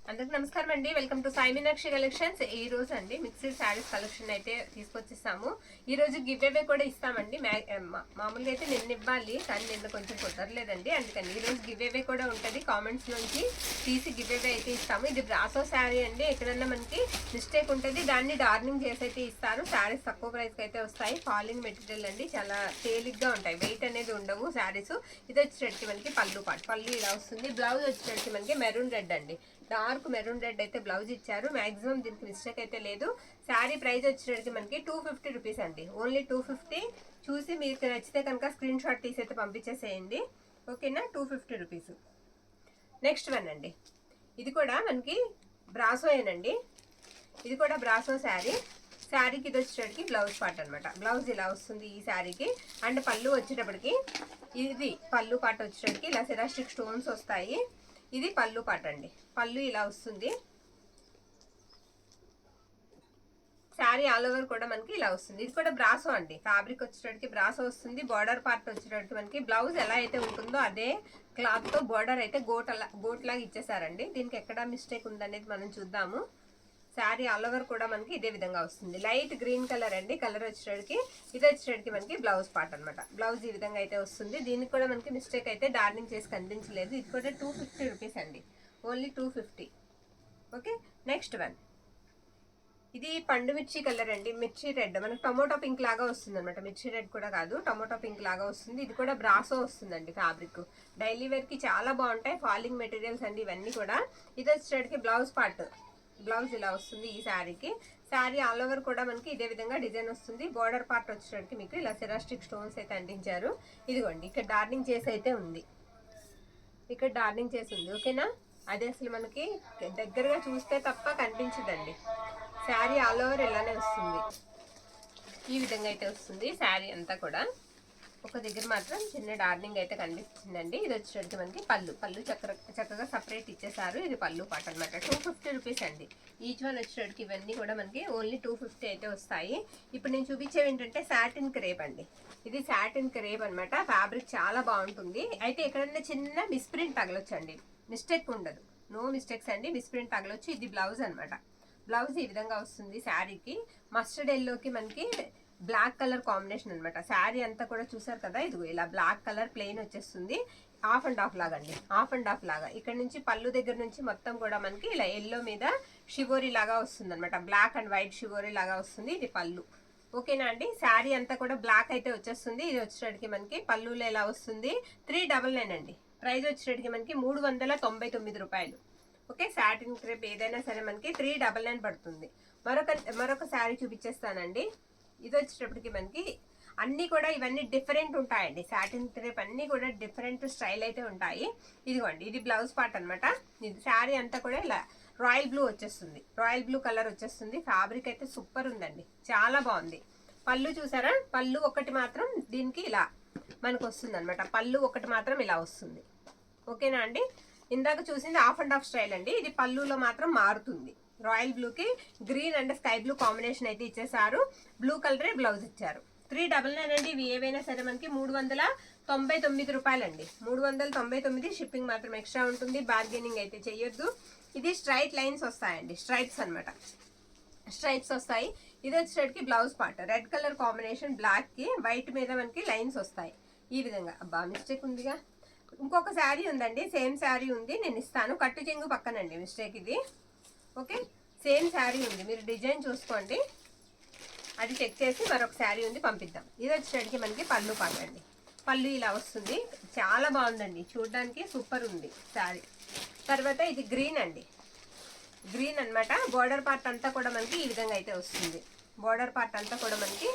అందరికి నమస్కారం అండి. Welcome to Sai Meenakshi collections. ఈ రోజు అండి మిక్స్డ్ శారీస్ కలెక్షన్ అయితే తీసుకొచ్చిస్తాము. ఈ రోజు గివ్ అవే కూడా ఇస్తామండి. మామూలుగా అయితే నిన్న ఇవ్వాలి, కానీ నిన్న కొంచెం కుదరలేదండి. అందుకని ఈ రోజు గివ్ అవే కూడా ఉంటుంది. కామెంట్స్ నుంచి తీసి గివ్ అవే అయితే ఇస్తాము. ఇది బ్రాసో శారీ అండి. ఎక్కడన్నా మనకి మిస్టేక్ ఉంటుంది, దాన్ని డార్నింగ్ చేసి అయితే ఇస్తారు. శారీస్ తక్కువ ప్రైస్కి అయితే వస్తాయి. ఫాలింగ్ మెటీరియల్ అండి, చాలా తేలిగ్గా ఉంటాయి, వెయిట్ అనేది ఉండవు శారీస్. ఇది వచ్చేటట్టు మనకి పళ్ళు పాటు, పళ్ళు ఇలా వస్తుంది. బ్లౌజ్ వచ్చేటట్టు మనకి మెరూన్ రెడ్ అండి, డార్క్ మెరూన్ రెడ్ అయితే బ్లౌజ్ ఇచ్చారు. మాక్సిమం దీనికి మిస్టేక్ అయితే లేదు. శారీ ప్రైస్ వచ్చేటప్పటికి మనకి 250 రూపీస్ అండి, ఓన్లీ 250. చూసి మీకు నచ్చితే కనుక స్క్రీన్ షాట్ తీసి అయితే పంపించేసేయండి, ఓకేనా. 250 రూపీస్. నెక్స్ట్ వన్ అండి, ఇది కూడా మనకి బ్రాసోయేనండి. ఇది కూడా బ్రాసో శారీ. శారీకి ఇది వచ్చేటప్పటికి బ్లౌజ్ పార్ట్ అనమాట. బ్లౌజ్ ఇలా వస్తుంది ఈ శారీకి. అండ్ పళ్ళు వచ్చేటప్పటికి ఇది పళ్ళు పార్ట్ వచ్చేటప్పటికి ఇలా సెరాస్టిక్ స్టోన్స్ వస్తాయి. ఇది పళ్ళు పాట అండి, పళ్ళు ఇలా వస్తుంది. శారీ ఆల్ ఓవర్ కూడా మనకి ఇలా వస్తుంది. ఇది కూడా బ్రాసో అండి, ఫ్యాబ్రిక్ వచ్చేటప్పటికి బ్రాసో వస్తుంది. బార్డర్ పార్ట్ వచ్చేటప్పటికి మనకి బ్లౌజ్ ఎలా అయితే ఉంటుందో అదే క్లాత్ తో బార్డర్ అయితే గోట్ లాగా ఇచ్చేసారండి. దీనికి ఎక్కడ మిస్టేక్ ఉందనేది మనం చూద్దాము. శారీ ఆల్ ఓవర్ కూడా మనకి ఇదే విధంగా వస్తుంది. లైట్ గ్రీన్ కలర్ అండి, కలర్ వచ్చేటప్పటికి ఇది వచ్చేటప్పటికి మనకి బ్లౌజ్ పార్ట్ అనమాట. బ్లౌజ్ ఈ విధంగా అయితే వస్తుంది. దీనికి కూడా మనకి మిస్టేక్ అయితే డార్నింగ్ చేసి కనిపించలేదు. ఇది కూడా 250 రూపీస్ అండి, ఓన్లీ 250. ఓకే. నెక్స్ట్ వన్, ఇది పండు మిర్చి కలర్ అండి, మిర్చి రెడ్. మనకి టొమాటో పింక్ లాగా వస్తుంది అనమాట. మిర్చి రెడ్ కూడా కాదు, టొమాటో పింక్ లాగా వస్తుంది. ఇది కూడా బ్రాసో వస్తుందండి ఫ్యాబ్రిక్. డైలీ వేర్ కి చాలా బాగుంటాయి, ఫాలింగ్ మెటీరియల్స్ అండి ఇవన్నీ కూడా. ఇది వచ్చేటప్పటికి బ్లౌజ్ పార్ట్, బ్లౌజ్ ఇలా వస్తుంది ఈ శారీకి. శారీ ఆల్ ఓవర్ కూడా మనకి ఇదే విధంగా డిజైన్ వస్తుంది. బార్డర్ పార్ట్ వచ్చేటప్పటికి మీకు ఇలా సెరాస్టిక్ స్టోన్స్ అయితే అంటించారు. ఇదిగోండి, ఇక్కడ డార్నింగ్ చేసి అయితే ఉంది, ఇక్కడ డార్నింగ్ చేసి ఉంది, ఓకేనా. అదే అసలు మనకి దగ్గరగా చూస్తే తప్ప కనిపించదండి. శారీ ఆల్ ఓవర్ ఇలానే వస్తుంది, ఈ విధంగా అయితే వస్తుంది శారీ అంతా కూడా. ఒక దగ్గర మాత్రం చిన్న డార్నింగ్ అయితే కనిపిస్తుందండి. ఇది వచ్చేటప్పటికి మనకి పళ్ళు చక్కగా సపరేట్ ఇచ్చేసారు. ఇది పళ్ళు పాట అనమాట. 250 రూపీస్ అండి ఈచ్ వన్ వచ్చేటప్పటికి. ఇవన్నీ కూడా మనకి ఓన్లీ 250 అయితే వస్తాయి. ఇప్పుడు నేను చూపించేవి ఏంటంటే సాటిన్ క్రేప్ అండి. ఇది సాటిన్ క్రేప్ అనమాట. ఫ్యాబ్రిక్ చాలా బాగుంటుంది. అయితే ఎక్కడన్నా చిన్న మిస్ప్రింట్ తగలొచ్చండి, మిస్టేక్ ఉండదు, నో మిస్టేక్స్ అండి. మిస్ప్రింట్ తగలొచ్చు. ఇది బ్లౌజ్ అనమాట. బ్లౌజ్ ఈ విధంగా వస్తుంది శారీకి. మస్టర్డ్ ఎల్లోకి మనకి బ్లాక్ కలర్ కాంబినేషన్ అనమాట. శారీ అంతా కూడా చూసారు కదా, ఇదిగో ఇలా బ్లాక్ కలర్ ప్లెయిన్ వచ్చేస్తుంది. హాఫ్ అండ్ హాఫ్ లాగా అండి, హాఫ్ అండ్ హాఫ్ లాగా. ఇక్కడ నుంచి పళ్ళు దగ్గర నుంచి మొత్తం కూడా మనకి ఇలా ఎల్లో మీద షివోరీ లాగా వస్తుంది అనమాట. బ్లాక్ అండ్ వైట్ షివోరీ లాగా వస్తుంది. ఇది పళ్ళు, ఓకేనా అండి. శారీ అంతా కూడా బ్లాక్ అయితే వచ్చేస్తుంది. ఇది వచ్చేటప్పటికి మనకి పళ్ళులో ఎలా వస్తుంది, 399 అండి. ప్రైస్ వచ్చేటప్పటికి మనకి 399 రూపాయలు. ఓకే. సాటిన్ క్రేప్ ఏదైనా సరే మనకి 399 పడుతుంది. మరొక శారీ చూపించేస్తానండి. ఇది వచ్చేటప్పటికి మనకి అన్ని కూడా ఇవన్నీ డిఫరెంట్ ఉంటాయండి. సాటిన్ క్రేప్ అన్ని కూడా డిఫరెంట్ స్టైల్ అయితే ఉంటాయి. ఇదిగోండి, ఇది బ్లౌజ్ పార్ట్ అనమాట. ఇది శారీ అంతా కూడా ఇలా రాయల్ బ్లూ వచ్చేస్తుంది, రాయల్ బ్లూ కలర్ వచ్చేస్తుంది. ఫ్యాబ్రిక్ అయితే సూపర్ ఉందండి, చాలా బాగుంది. పళ్ళు చూసారా, పళ్ళు ఒకటి మాత్రం దీనికి ఇలా మనకు వస్తుంది అనమాట. పళ్ళు ఒకటి మాత్రం ఇలా వస్తుంది, ఓకేనా అండి. ఇందాక చూసింది హాఫ్ అండ్ హాఫ్ స్టైల్ అండి. ఇది పళ్ళులో మాత్రం మారుతుంది. రాయల్ బ్లూకి green and sky blue combination అయితే ఇచ్చేసారు. బ్లూ కలరే బ్లౌజ్ ఇచ్చారు. 399 అండి. ఇవి ఏవైనా సరే మనకి 399 రూపాయలండి. 399. షిప్పింగ్ మాత్రం ఎక్స్ట్రా ఉంటుంది. బార్గెనింగ్ అయితే చెయ్యొద్దు. ఇది స్ట్రైట్ లైన్స్ వస్తాయండి, స్ట్రైప్స్ అనమాట, స్ట్రైప్స్ వస్తాయి. ఇది వచ్చేసరికి blouse part, red colour combination black కి వైట్ మీద మనకి లైన్స్ వస్తాయి ఈ విధంగా. అబ్బా మిస్టేక్ ఉందిగా. ఇంకొక శారీ ఉందండి, సేమ్ శారీ ఉంది, నేను ఇస్తాను. కట్టు చెంగు పక్కనండి మిస్టేక్ ఇది, ఓకే. సేమ్ శారీ ఉంది, మీరు డిజైన్ చూసుకోండి, అది చెక్ చేసి మరొక శారీ ఉంది పంపిద్దాం. ఇది వచ్చేసరికి మనకి పళ్ళు పాట అండి. పళ్ళు ఇలా వస్తుంది, చాలా బాగుందండి, చూడడానికి సూపర్ ఉంది శారీ. తర్వాత ఇది గ్రీన్ అండి, గ్రీన్ అనమాట. బార్డర్ పార్ట్ అంతా కూడా మనకి ఈ విధంగా అయితే వస్తుంది. బార్డర్ పార్ట్ అంతా కూడా మనకి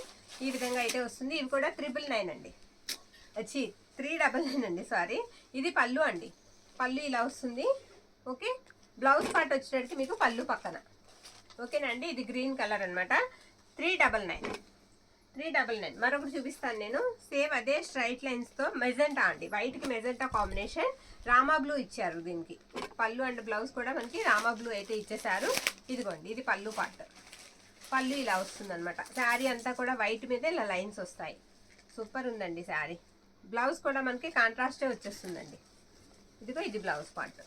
ఈ విధంగా అయితే వస్తుంది. ఇవి కూడా 399 అండి, 399 అండి, సారీ. ఇది పళ్ళు అండి, పళ్ళు ఇలా వస్తుంది, ఓకే. బ్లౌజ్ పార్ట్ వచ్చేటప్పటికి మీకు పళ్ళు పక్కన, ఓకేనా అండి. ఇది గ్రీన్ కలర్ అనమాట. 399. మరొకటి చూపిస్తాను నేను, సేమ్ అదే స్ట్రైట్ లైన్స్ తో మెజెంటా అండి, వైట్ కి మెజెంటా కాంబినేషన్. రామా బ్లూ ఇచ్చారు దీనికి. పళ్ళు అండ్ బ్లౌజ్ కూడా మనకి రామా బ్లూ అయితే ఇచ్చేసారు. ఇదిగోండి, ఇది పళ్ళు పార్ట్. పళ్ళు ఇలా వస్తుంది అనమాట. శారీ అంతా కూడా వైట్ మీద ఇలా లైన్స్ వస్తాయి. సూపర్ ఉందండి శారీ. బ్లౌజ్ కూడా మనకి కాంట్రాస్టే వచ్చేస్తుందండి. ఇదిగో ఇది బ్లౌజ్ పార్ట్.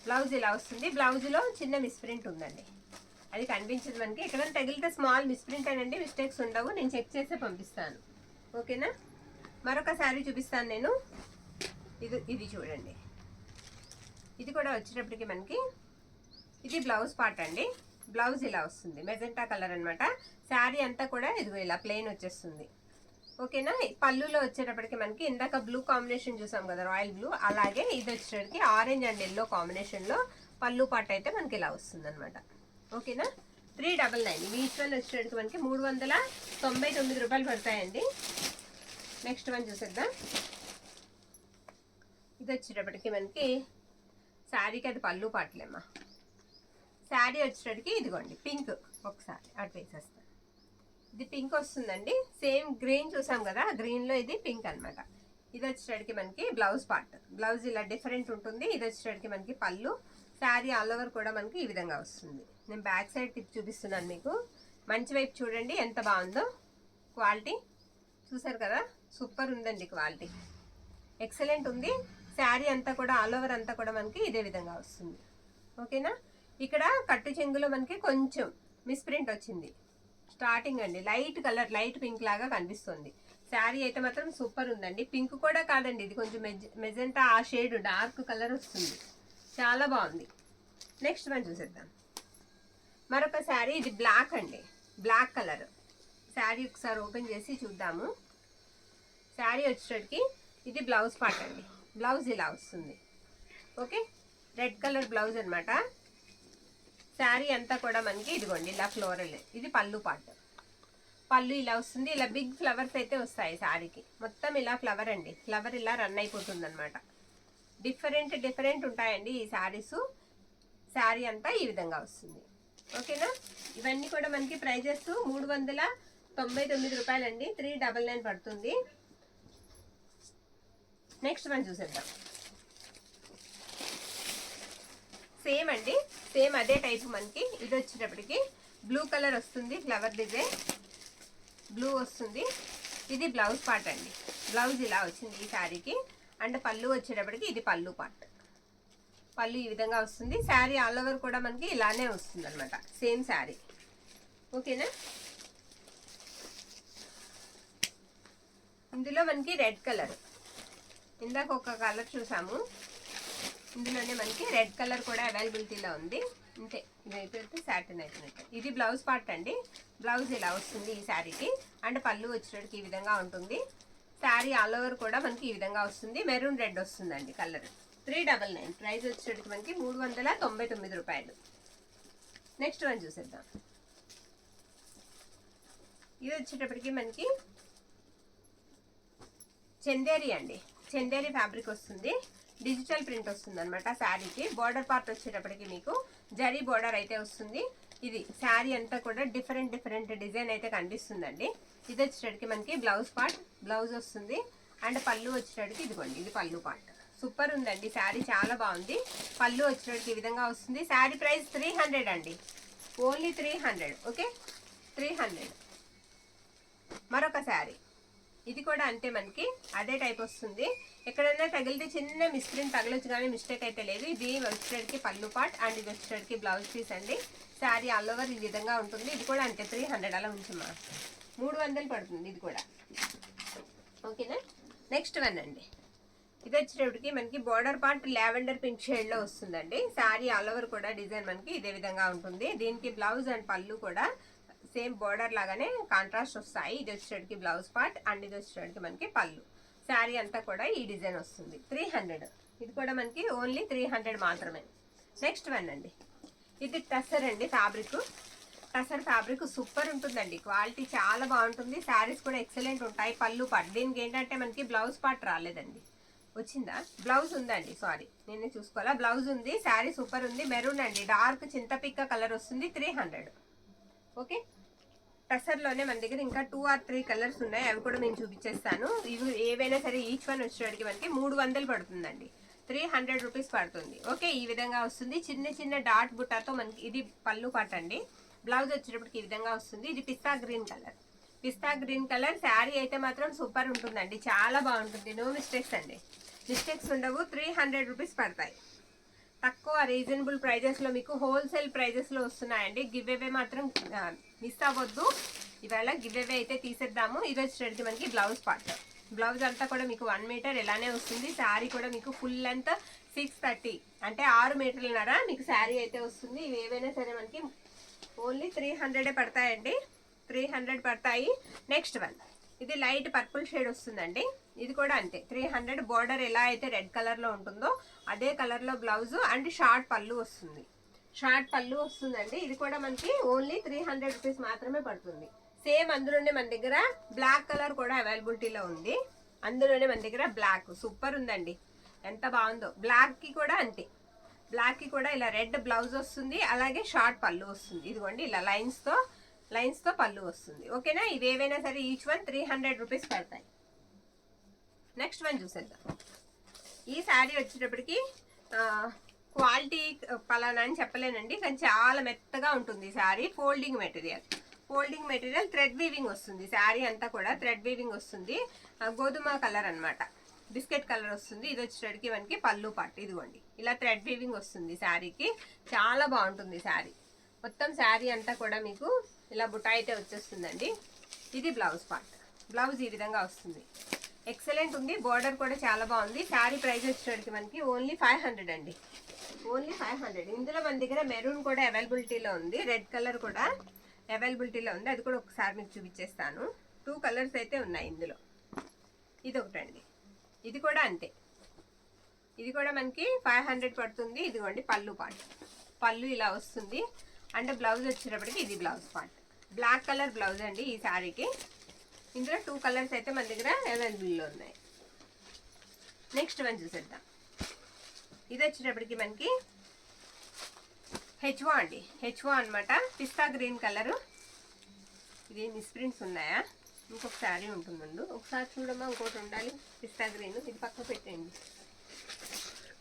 బ్లౌజ్ ఇలా వస్తుంది. బ్లౌజ్లో చిన్న మిస్ప్రింట్ ఉందండి, అది కనిపించదు మనకి. ఎక్కడైనా తగిలితే స్మాల్ మిస్ప్రింట్ అనండి, మిస్టేక్స్ ఉండవు. నేను చెక్ చేసే పంపిస్తాను. ఓకేనా? మరొక శారీ చూపిస్తాను నేను. ఇది చూడండి. ఇది కూడా వచ్చేటప్పటికి మనకి ఇది బ్లౌజ్ పార్ట్ అండి. బ్లౌజ్ ఇలా వస్తుంది, మెజెంటా కలర్ అనమాట. శారీ అంతా కూడా ఇదిగో ఇలా ప్లెయిన్ వచ్చేస్తుంది. ఓకేనా? పళ్ళులో వచ్చేటప్పటికి మనకి ఇందాక బ్లూ కాంబినేషన్ చూసాం కదా, రాయల్ బ్లూ, అలాగే ఇది వచ్చేటప్పటికి ఆరెంజ్ అండ్ ఎల్లో కాంబినేషన్లో పళ్ళు పార్ట్ అయితే మనకి ఇలా వస్తుంది అనమాట. ఓకేనా? 399. ఈచ్ వన్ వచ్చేటప్పటికి మనకి 399 రూపాయలు పడతాయండి. నెక్స్ట్ వన్ చూసేద్దాం. ఇది వచ్చేటప్పటికి మనకి శారీకి అది పళ్ళు పాటలేమ్మా. శారీ వచ్చేటప్పటికి ఇదిగోండి పింక్, ఒకసారి అటు వేసేస్తాను. ఇది పింక్ వస్తుందండి. సేమ్ గ్రీన్ చూసాం కదా, గ్రీన్లో ఇది పింక్ అనమాట. ఇది వచ్చేటప్పటికి మనకి బ్లౌజ్ పార్ట్. బ్లౌజ్ ఇలా డిఫరెంట్ ఉంటుంది. ఇది వచ్చేటప్పటికి మనకి పళ్ళు. శారీ ఆల్ ఓవర్ కూడా మనకి ఈ విధంగా వస్తుంది. నేను బ్యాక్ సైడ్ టిప్ చూపిస్తున్నాను మీకు. మంచి వైపు చూడండి ఎంత బాగుందో. క్వాలిటీ చూసారు కదా, సూపర్ ఉందండి క్వాలిటీ, ఎక్సలెంట్ ఉంది. శారీ అంతా కూడా ఆల్ ఓవర్ అంతా కూడా మనకి ఇదే విధంగా వస్తుంది. ఓకేనా? ఇక్కడ కట్టు చెంగులో మనకి కొంచెం మిస్ప్రింట్ వచ్చింది స్టార్టింగ్ అండి. లైట్ కలర్, లైట్ పింక్ లాగా కనిపిస్తుంది. శారీ అయితే మాత్రం సూపర్ ఉందండి. పింక్ కూడా కాదండి, ఇది కొంచెం మెజెంటా ఆ షేడ్ డార్క్ కలర్ వస్తుంది. చాలా బాగుంది. నెక్స్ట్ వన్ చూసేద్దాం. మరొక శారీ, ఇది బ్లాక్ అండి, బ్లాక్ కలర్ శారీ. ఒకసారి ఓపెన్ చేసి చూద్దాము. శారీ వచ్చేటప్పటికి ఇది బ్లౌజ్ పార్ట్ అండి. బ్లౌజ్ ఇలా వస్తుంది. ఓకే, రెడ్ కలర్ బ్లౌజ్ అనమాట. శారీ అంతా కూడా మనకి ఇదిగోండి ఇలా ఫ్లోరల్. ఇది పళ్ళు పార్ట్. పళ్ళు ఇలా వస్తుంది. ఇలా బిగ్ ఫ్లవర్స్ అయితే వస్తాయి శారీకి. మొత్తం ఇలా ఫ్లవర్ అండి, ఫ్లవర్ ఇలా రన్ అయిపోతుంది అనమాట. డిఫరెంట్ ఉంటాయండి ఈ శారీస్. శారీ అంతా ఈ విధంగా వస్తుంది. ఓకేనా? ఇవన్నీ కూడా మనకి ప్రైజెస్ 399 రూపాయలండి. 399 పడుతుంది. నెక్స్ట్ వన్ చూసేద్దాం. సేమ్ అండి, సేమ్ అదే టైప్ మనకి. ఇది వచ్చేటప్పటికి బ్లూ కలర్ వస్తుంది, ఫ్లవర్ డిజైన్ బ్లూ వస్తుంది. ఇది బ్లౌజ్ పార్ట్ అండి. బ్లౌజ్ ఇలా వచ్చింది ఈ శారీకి. అండ్ పళ్ళు వచ్చేటప్పటికి ఇది పళ్ళు పార్ట్. పళ్ళు ఈ విధంగా వస్తుంది. శారీ ఆల్ ఓవర్ కూడా మనకి ఇలానే వస్తుంది అనమాట, సేమ్ శారీ. ఓకేనా? ఇందులో మనకి రెడ్ కలర్, ఇందాక ఒక కలర్ చూసాము, ఇందులోనే మనకి రెడ్ కలర్ కూడా అవైలబిలిటీలో ఉంది. అంతే, ఇది అయిపోతే సాటిన్ అయిపోయినట్టు. ఇది బ్లౌజ్ పార్ట్ అండి. బ్లౌజ్ ఇలా వస్తుంది ఈ శారీకి. అండ్ పళ్ళు వచ్చేటప్పటికి ఈ విధంగా ఉంటుంది. శారీ ఆల్ ఓవర్ కూడా మనకి ఈ విధంగా వస్తుంది. మెరూన్ రెడ్ వస్తుందండి కలర్. 399. ప్రైస్ వచ్చేటప్పటికి మనకి 399 రూపాయలు. నెక్స్ట్ వన్ చూసేద్దాం. ఇది వచ్చేటప్పటికి మనకి చందేరి అండి. చందేరి ఫ్యాబ్రిక్ వస్తుంది. డిజిటల్ ప్రింట్ వస్తుంది అనమాట శారీకి. బార్డర్ పార్ట్ వచ్చేటప్పటికి మీకు జరీ బార్డర్ అయితే వస్తుంది. ఇది శారీ అంతా కూడా డిఫరెంట్ డిజైన్ అయితే కనిపిస్తుందండి. ఇది వచ్చేటప్పటికి మనకి బ్లౌజ్ పార్ట్. బ్లౌజ్ వస్తుంది. అండ్ పళ్ళు వచ్చేటప్పటికి ఇదిగోండి, ఇది పళ్ళు పార్ట్. సూపర్ ఉందండి శారీ, చాలా బాగుంది. పళ్ళు వచ్చేటప్పటికి ఈ విధంగా వస్తుంది. శారీ ప్రైస్ 300 అండి, ఓన్లీ 300. ఓకే, 300. మరొక శారీ, ఇది కూడా అంతే మనకి అదే టైప్ వస్తుంది. ఎక్కడైనా తగిలితే చిన్న మిస్ప్రింట్ తగలొచ్చు, కానీ మిస్టేక్ అయితే లేదు. ఇది వచ్చేటప్పటికి పళ్ళు పార్ట్ అండ్ ఇది వచ్చేటప్పటికి బ్లౌజ్ పీస్ అండి. శారీ ఆల్ ఓవర్ ఈ విధంగా ఉంటుంది. ఇది కూడా అంతే 300 అలా ఉంచమ్మా, 300 పడుతుంది ఇది కూడా. ఓకేనా? నెక్స్ట్ వన్ అండి. ఇది వచ్చేటప్పటికి మనకి బార్డర్ పార్ట్ లావెండర్ పింక్ షేడ్లో వస్తుందండి. శారీ ఆల్ ఓవర్ కూడా డిజైన్ మనకి ఇదే విధంగా ఉంటుంది. దీనికి బ్లౌజ్ అండ్ పళ్ళు కూడా సేమ్ బార్డర్ లాగానే కాంట్రాస్ట్ వస్తాయి. ఇది వచ్చేటప్పటికి బ్లౌజ్ పార్ట్ అండ్ ఇది వచ్చేటప్పటికి మనకి పళ్ళు. శారీ అంతా కూడా ఈ డిజైన్ వస్తుంది. 300. ఇది కూడా మనకి ఓన్లీ 300 మాత్రమే. నెక్స్ట్ వన్ అండి. ఇది టసర్ అండి ఫ్యాబ్రిక్. టసర్ ఫ్యాబ్రిక్ సూపర్ ఉంటుందండి, క్వాలిటీ చాలా బాగుంటుంది. శారీస్ కూడా ఎక్సలెంట్ ఉంటాయి. పళ్ళు పార్ట్ దీనికి ఏంటంటే మనకి బ్లౌజ్ పార్ట్ రాలేదండి. వచ్చిందా? బ్లౌజ్ ఉందండి, సారీ నేనే చూసుకోవాలా. బ్లౌజ్ ఉంది. శారీ సూపర్ ఉంది. మెరూన్ అండి, డార్క్ చింతపిక్క కలర్ వస్తుంది. 300. ఓకే, టసర్లోనే మన దగ్గర ఇంకా 2 or 3 కలర్స్ ఉన్నాయి, అవి కూడా నేను చూపించేస్తాను. ఇవి ఏవైనా సరే ఈచ్ వన్ వచ్చేటికి మనకి 300 పడుతుందండి, 300 రూపీస్ పడుతుంది. ఓకే, ఈ విధంగా వస్తుంది. చిన్న డాట్ బుట్టాతో మనకి ఇది పళ్ళు పార్ట్ అండి. బ్లౌజ్ వచ్చేటప్పటికి ఈ విధంగా వస్తుంది. ఇది పిస్తా గ్రీన్ కలర్. పిస్తా గ్రీన్ కలర్. శారీ అయితే మాత్రం సూపర్ ఉంటుందండి, చాలా బాగుంటుంది. నో మిస్టేక్స్ అండి, మిస్టేక్స్ ఉండవు. 300 రూపీస్ పడతాయి. తక్కువ రీజనబుల్ ప్రైజెస్లో మీకు హోల్సేల్ ప్రైజెస్లో వస్తున్నాయండి. గివ్ అవే మాత్రం మిస్ అవ్వద్దు. ఇవాళ గివ్ అవే అయితే తీసేద్దాము. ఇది వచ్చేసరికి మనకి బ్లౌజ్ పార్ట్. బ్లౌజ్ అంతా కూడా మీకు 1 మీటర్ ఇలానే వస్తుంది. శారీ కూడా మీకు ఫుల్ లెంత్ 630 అంటే 6 మీటర్లన్నర మీకు శారీ అయితే వస్తుంది. ఇవి ఏవైనా సరే మనకి ఓన్లీ 300 పడతాయండి. 300 పడతాయి. నెక్స్ట్ వన్ ఇది లైట్ పర్పుల్ షేడ్ వస్తుందండి. ఇది కూడా అంతే 300. బార్డర్ ఎలా అయితే రెడ్ కలర్లో ఉంటుందో అదే కలర్లో బ్లౌజ్ అండ్ షార్ట్ పళ్ళు వస్తుంది. షార్ట్ పళ్ళు వస్తుందండి. ఇది కూడా మనకి ఓన్లీ 300 రూపీస్ మాత్రమే పడుతుంది. సేమ్ అందులోనే మన దగ్గర బ్లాక్ కలర్ కూడా అవైలబిలిటీలో ఉంది. అందులోనే మన దగ్గర బ్లాక్ సూపర్ ఉందండి. ఎంత బాగుందో. బ్లాక్కి కూడా అంతే. బ్లాక్కి కూడా ఇలా రెడ్ బ్లౌజ్ వస్తుంది. అలాగే షార్ట్ పళ్ళు వస్తుంది. ఇదిగోండి ఇలా లైన్స్తో పళ్ళు వస్తుంది. ఓకేనా. ఇవేవైనా సరే ఈచ్ వన్ 300 రూపీస్ పడతాయి. నెక్స్ట్ వన్ చూసేద్దాం. ఈ శారీ వచ్చేటప్పటికి క్వాలిటీ పలానా అని చెప్పలేనండి, కానీ చాలా మెత్తగా ఉంటుంది sari. Folding material thread weaving వస్తుంది. శారీ అంతా కూడా థ్రెడ్ వీవింగ్ వస్తుంది. గోధుమ కలర్ అన్నమాట, బిస్కెట్ కలర్ వస్తుంది. ఇది వచ్చేటప్పటికి మనకి పళ్ళు పార్ట్. ఇదిగోండి ఇలా థ్రెడ్ వీవింగ్ వస్తుంది శారీకి. చాలా బాగుంటుంది శారీ. మొత్తం శారీ అంతా కూడా మీకు ఇలా బుట్ట అయితే వచ్చేస్తుందండి. ఇది బ్లౌజ్ పార్ట్. బ్లౌజ్ ఈ విధంగా వస్తుంది. ఎక్సలెంట్ ఉంది. బార్డర్ కూడా చాలా బాగుంది. శారీ ప్రైస్ వచ్చేటప్పటికి మనకి ఓన్లీ 500 అండి. ఓన్లీ 500. ఇందులో మన దగ్గర మెరూన్ కూడా అవైలబిలిటీలో ఉంది. రెడ్ కలర్ కూడా అవైలబిలిటీలో ఉంది. అది కూడా ఒకసారి మీకు చూపించేస్తాను. 2 కలర్స్ అయితే ఉన్నాయి ఇందులో. ఇది ఒకటండి. ఇది కూడా అంతే. ఇది కూడా మనకి 500 పడుతుంది. ఇదిగోండి పళ్ళు పార్ట్. పళ్ళు ఇలా వస్తుంది. అండ్ బ్లౌజ్ వచ్చేటప్పటికి ఇది blouse part. Black colour blouse అండి ఈ శారీకి. ఇందులో 2 కలర్స్ అయితే మన దగ్గర అవైలబుల్లో ఉన్నాయి. నెక్స్ట్ వన్ చూసేద్దాం. ఇది వచ్చేటప్పటికి మనకి హెచ్వో అండి. హెచ్వో అనమాట. పిస్తా గ్రీన్ కలరు. ఇది మిస్ప్రింట్స్ ఉన్నాయా? ఇంకొక శారీ ఉంటుందండు. ఒకసారి చూడమ్మా. ఇంకోటి ఉండాలి. పిస్తా గ్రీన్. ఇది పక్క పెట్టండి.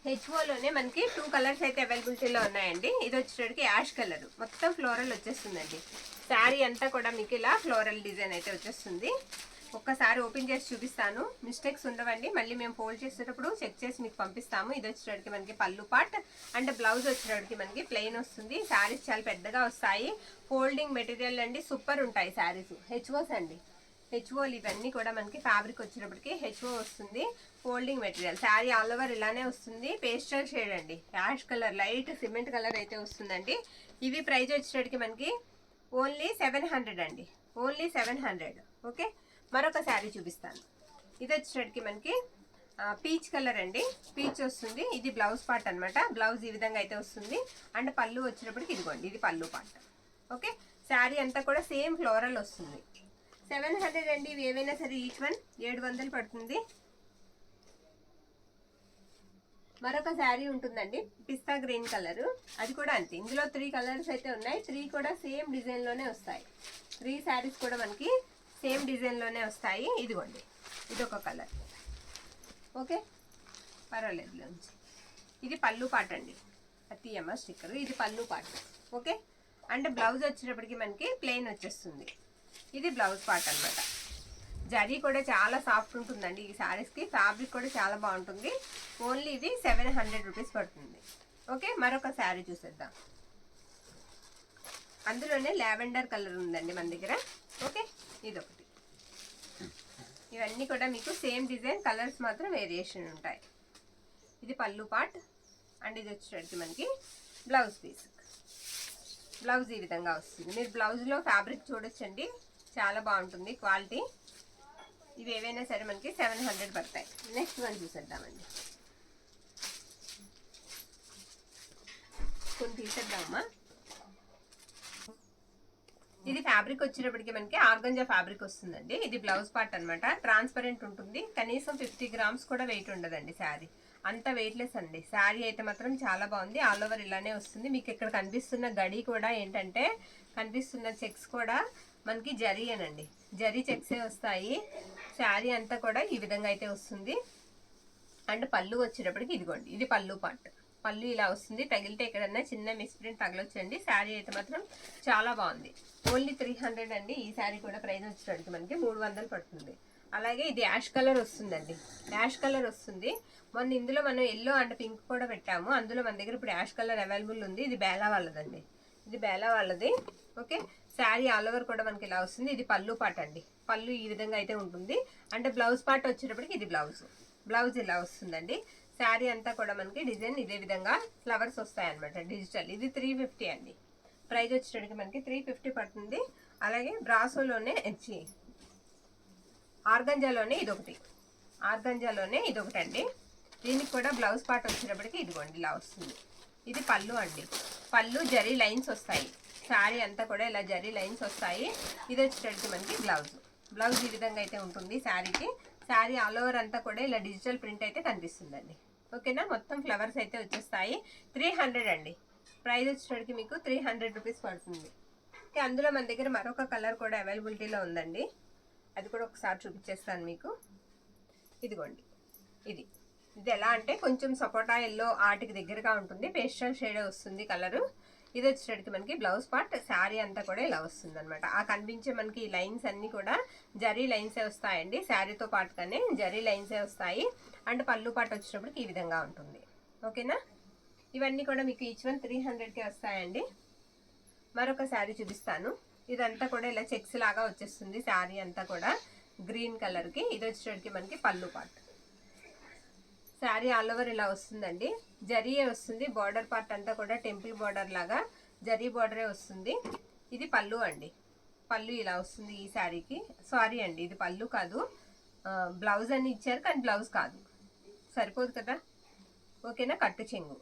హెచ్ఓలోనే మనకి 2 కలర్స్ అయితే అవైలబిలిటీలో ఉన్నాయండి. ఇది వచ్చేటప్పటికి యాష్ కలర్. మొత్తం ఫ్లోరల్ వచ్చేస్తుందండి. శారీ అంతా కూడా మీకు ఇలా ఫ్లోరల్ డిజైన్ అయితే వచ్చేస్తుంది. ఒక్కసారి ఓపెన్ చేసి చూపిస్తాను. మిస్టేక్స్ ఉండవండి. మళ్ళీ మేము ఫోల్డ్ చేసేటప్పుడు చెక్ చేసి మీకు పంపిస్తాము. ఇది వచ్చేటప్పటికి మనకి పళ్ళు పార్ట్ అండ్ బ్లౌజ్ వచ్చేటప్పటికి మనకి ప్లెయిన్ వస్తుంది. శారీస్ చాలా పెద్దగా వస్తాయి. ఫోల్డింగ్ మెటీరియల్ అండి. సూపర్ ఉంటాయి శారీస్. హెచ్ఓస్ అండి. హెచ్ఓలు ఇవన్నీ కూడా మనకి ఫ్యాబ్రిక్ వచ్చేటప్పటికి హెచ్ఓ వస్తుంది. Folding material. Sari all over ఇలానే వస్తుంది. పేస్టల్ షేడ్ అండి. Ash colour, light cement colour అయితే వస్తుందండి. ఇవి ప్రైస్ వచ్చేటప్పటికి మనకి ఓన్లీ 700 అండి. ఓన్లీ 700. ఓకే. మరొక శారీ చూపిస్తాను. ఇది వచ్చేటప్పటికి మనకి పీచ్ కలర్ అండి. పీచ్ వస్తుంది. ఇది బ్లౌజ్ పార్ట్ అనమాట. బ్లౌజ్ ఈ విధంగా అయితే వస్తుంది. అండ్ పళ్ళు వచ్చేటప్పటికి ఇదిగోండి ఇది పళ్ళు పార్ట్. ఓకే. శారీ అంతా కూడా సేమ్ ఫ్లోరల్ వస్తుంది. 700 అండి. ఇవి ఏవైనా సరే ఈచ్ వన్ 700 పడుతుంది. మరొక శారీ ఉంటుందండి. పిస్తా గ్రీన్ కలర్. అది కూడా అంతే. ఇందులో 3 కలర్స్ అయితే ఉన్నాయి. 3 కూడా సేమ్ డిజైన్లోనే వస్తాయి. 3 శారీస్ కూడా మనకి సేమ్ డిజైన్లోనే వస్తాయి. ఇదిగోండి ఇదొక కలర్. ఓకే. పర్వాలేదు. ఇది పళ్ళు పార్ట్ అండి. అతియమ్మ స్టిక్కర్. ఇది పళ్ళు పార్ట్. ఓకే. అండ్ బ్లౌజ్ వచ్చేటప్పటికి మనకి ప్లెయిన్ వచ్చేస్తుంది. ఇది బ్లౌజ్ పార్ట్ అనమాట. జరీ కూడా చాలా సాఫ్ట్ ఉంటుందండి ఈ శారీస్కి. ఫ్యాబ్రిక్ కూడా చాలా బాగుంటుంది. ఓన్లీ ఇది 700 రూపీస్ పడుతుంది. ఓకే. మరొక శారీ చూసేద్దాం. అందులోనే లావెండర్ కలర్ ఉందండి మన దగ్గర. ఓకే. ఇదొకటి. ఇవన్నీ కూడా మీకు సేమ్ డిజైన్, కలర్స్ మాత్రం వేరియేషన్ ఉంటాయి. ఇది పళ్ళు పార్ట్ అండ్ ఇది వచ్చేటప్పటికి మనకి బ్లౌజ్ పీస్. బ్లౌజ్ ఈ విధంగా వస్తుంది. మీరు బ్లౌజ్లో ఫ్యాబ్రిక్ చూడొచ్చండి. చాలా బాగుంటుంది క్వాలిటీ. ఇవి ఏవైనా సరే మనకి 700 పడతాయి. నెక్స్ట్ వన్ చూసేద్దామండి. కొన్ని తీసేద్దామా. ఇది ఫ్యాబ్రిక్ వచ్చేటప్పటికి మనకి ఆర్గంజా ఫ్యాబ్రిక్ వస్తుందండి. ఇది బ్లౌజ్ పార్ట్ అనమాట. ట్రాన్స్పరెంట్ ఉంటుంది. కనీసం 50 గ్రామ్స్ కూడా వెయిట్ ఉండదండి శారీ. అంత వెయిట్లెస్ అండి. శారీ అయితే మాత్రం చాలా బాగుంది. ఆల్ ఓవర్ ఇలానే వస్తుంది. మీకు ఇక్కడ కనిపిస్తున్న గడి కూడా ఏంటంటే కనిపిస్తున్న చెక్స్ కూడా మనకి జరీ అనండి. జరీ చెక్సే వస్తాయి. శారీ అంతా కూడా ఈ విధంగా అయితే వస్తుంది. అండ్ పళ్ళు వచ్చేటప్పటికి ఇదిగోండి ఇది పళ్ళు పార్ట్. పళ్ళు ఇలా వస్తుంది. తగిలితే ఎక్కడన్నా చిన్న మిస్ప్రింట్ తగలొచ్చండి. శారీ అయితే మాత్రం చాలా బాగుంది. ఓన్లీ 300 అండి. ఈ శారీ కూడా ప్రైస్ వచ్చేటప్పటికి మనకి 300 పడుతుంది. అలాగే ఇది యాష్ కలర్ వస్తుందండి, యాష్ కలర్ వస్తుంది. మొన్న ఇందులో మనం ఎల్లో అండ్ పింక్ కూడా పెట్టాము, అందులో మన దగ్గర ఇప్పుడు యాష్ కలర్ అవైలబుల్ ఉంది. ఇది బేలా వాళ్ళదండి, ఇది బేలా వాళ్ళది. ఓకే, శారీ ఆల్ ఓవర్ కూడా మనకి ఇలా వస్తుంది. ఇది పళ్ళు పాట అండి, పళ్ళు ఈ విధంగా అయితే ఉంటుంది. అంటే బ్లౌజ్ పార్ట్ వచ్చేటప్పటికి ఇది బ్లౌజ్ ఇలా వస్తుందండి. శారీ అంతా కూడా మనకి డిజైన్ ఇదే విధంగా ఫ్లవర్స్ వస్తాయన్నమాట డిజిటల్. ఇది 350 అండి, ప్రైస్ వచ్చేటప్పటికి మనకి 350 పడుతుంది. అలాగే బ్రాసోలోనే ఆర్గంజాలోనే ఇదొకటి అండి. దీనికి కూడా బ్లౌజ్ పార్ట్ వచ్చేటప్పటికి ఇదిగోండి ఇలా వస్తుంది. ఇది పళ్ళు అండి, పళ్ళు జరీ లైన్స్ వస్తాయి. శారీ అంతా కూడా ఇలా జరీ లైన్స్ వస్తాయి. ఇది వచ్చేటప్పటికి మనకి బ్లౌజ్ ఈ విధంగా అయితే ఉంటుంది శారీకి. శారీ ఆల్ ఓవర్ అంతా కూడా ఇలా డిజిటల్ ప్రింట్ అయితే కనిపిస్తుందండి. ఓకేనా, మొత్తం ఫ్లవర్స్ అయితే వచ్చేస్తాయి. 300 అండి, ప్రైస్ వచ్చేటప్పటికి మీకు 300 రూపీస్ పడుతుంది. ఓకే, అందులో మన దగ్గర మరొక కలర్ కూడా అవైలబిలిటీలో ఉందండి, అది కూడా ఒకసారి చూపించేస్తాను మీకు. ఇదిగోండి, ఇది ఎలా అంటే కొంచెం సపోటా ఎల్లో ఆటికి దగ్గరగా ఉంటుంది, పేస్టల్ షేడ్ వస్తుంది కలరు. ఇది వచ్చేటప్పటికి మనకి బ్లౌజ్ పార్ట్. శారీ అంతా కూడా ఇలా వస్తుంది అనమాట. ఆ కనిపించే మనకి ఈ లైన్స్ అన్ని కూడా జరీ లైన్సే వస్తాయండి, శారీతో పాటుగానే జరీ లైన్సే వస్తాయి. అండ్ పళ్ళు పార్ట్ వచ్చేటప్పటికి ఈ విధంగా ఉంటుంది. ఓకేనా, ఇవన్నీ కూడా మీకు ఈచ్ వన్ 300కే వస్తాయండి. మరొక శారీ చూపిస్తాను. ఇదంతా కూడా ఇలా చెక్స్ లాగా వచ్చేస్తుంది శారీ అంతా కూడా గ్రీన్ కలర్కి. ఇది వచ్చేటప్పటికి మనకి పళ్ళు పార్ట్. శారీ ఆల్ ఓవర్ ఇలా వస్తుందండి, జరీయే వస్తుంది. బార్డర్ పార్ట్ అంతా కూడా టెంపుల్ బార్డర్ లాగా జరీ బార్డరే వస్తుంది. ఇది పళ్ళు అండి, పళ్ళు ఇలా వస్తుంది ఈ శారీకి. సారీ అండి, ఇది పళ్ళు కాదు, బ్లౌజ్ అని ఇచ్చారు కానీ బ్లౌజ్ కాదు, సరిపోదు కదా. ఓకేనా, కట్టు చెంగు.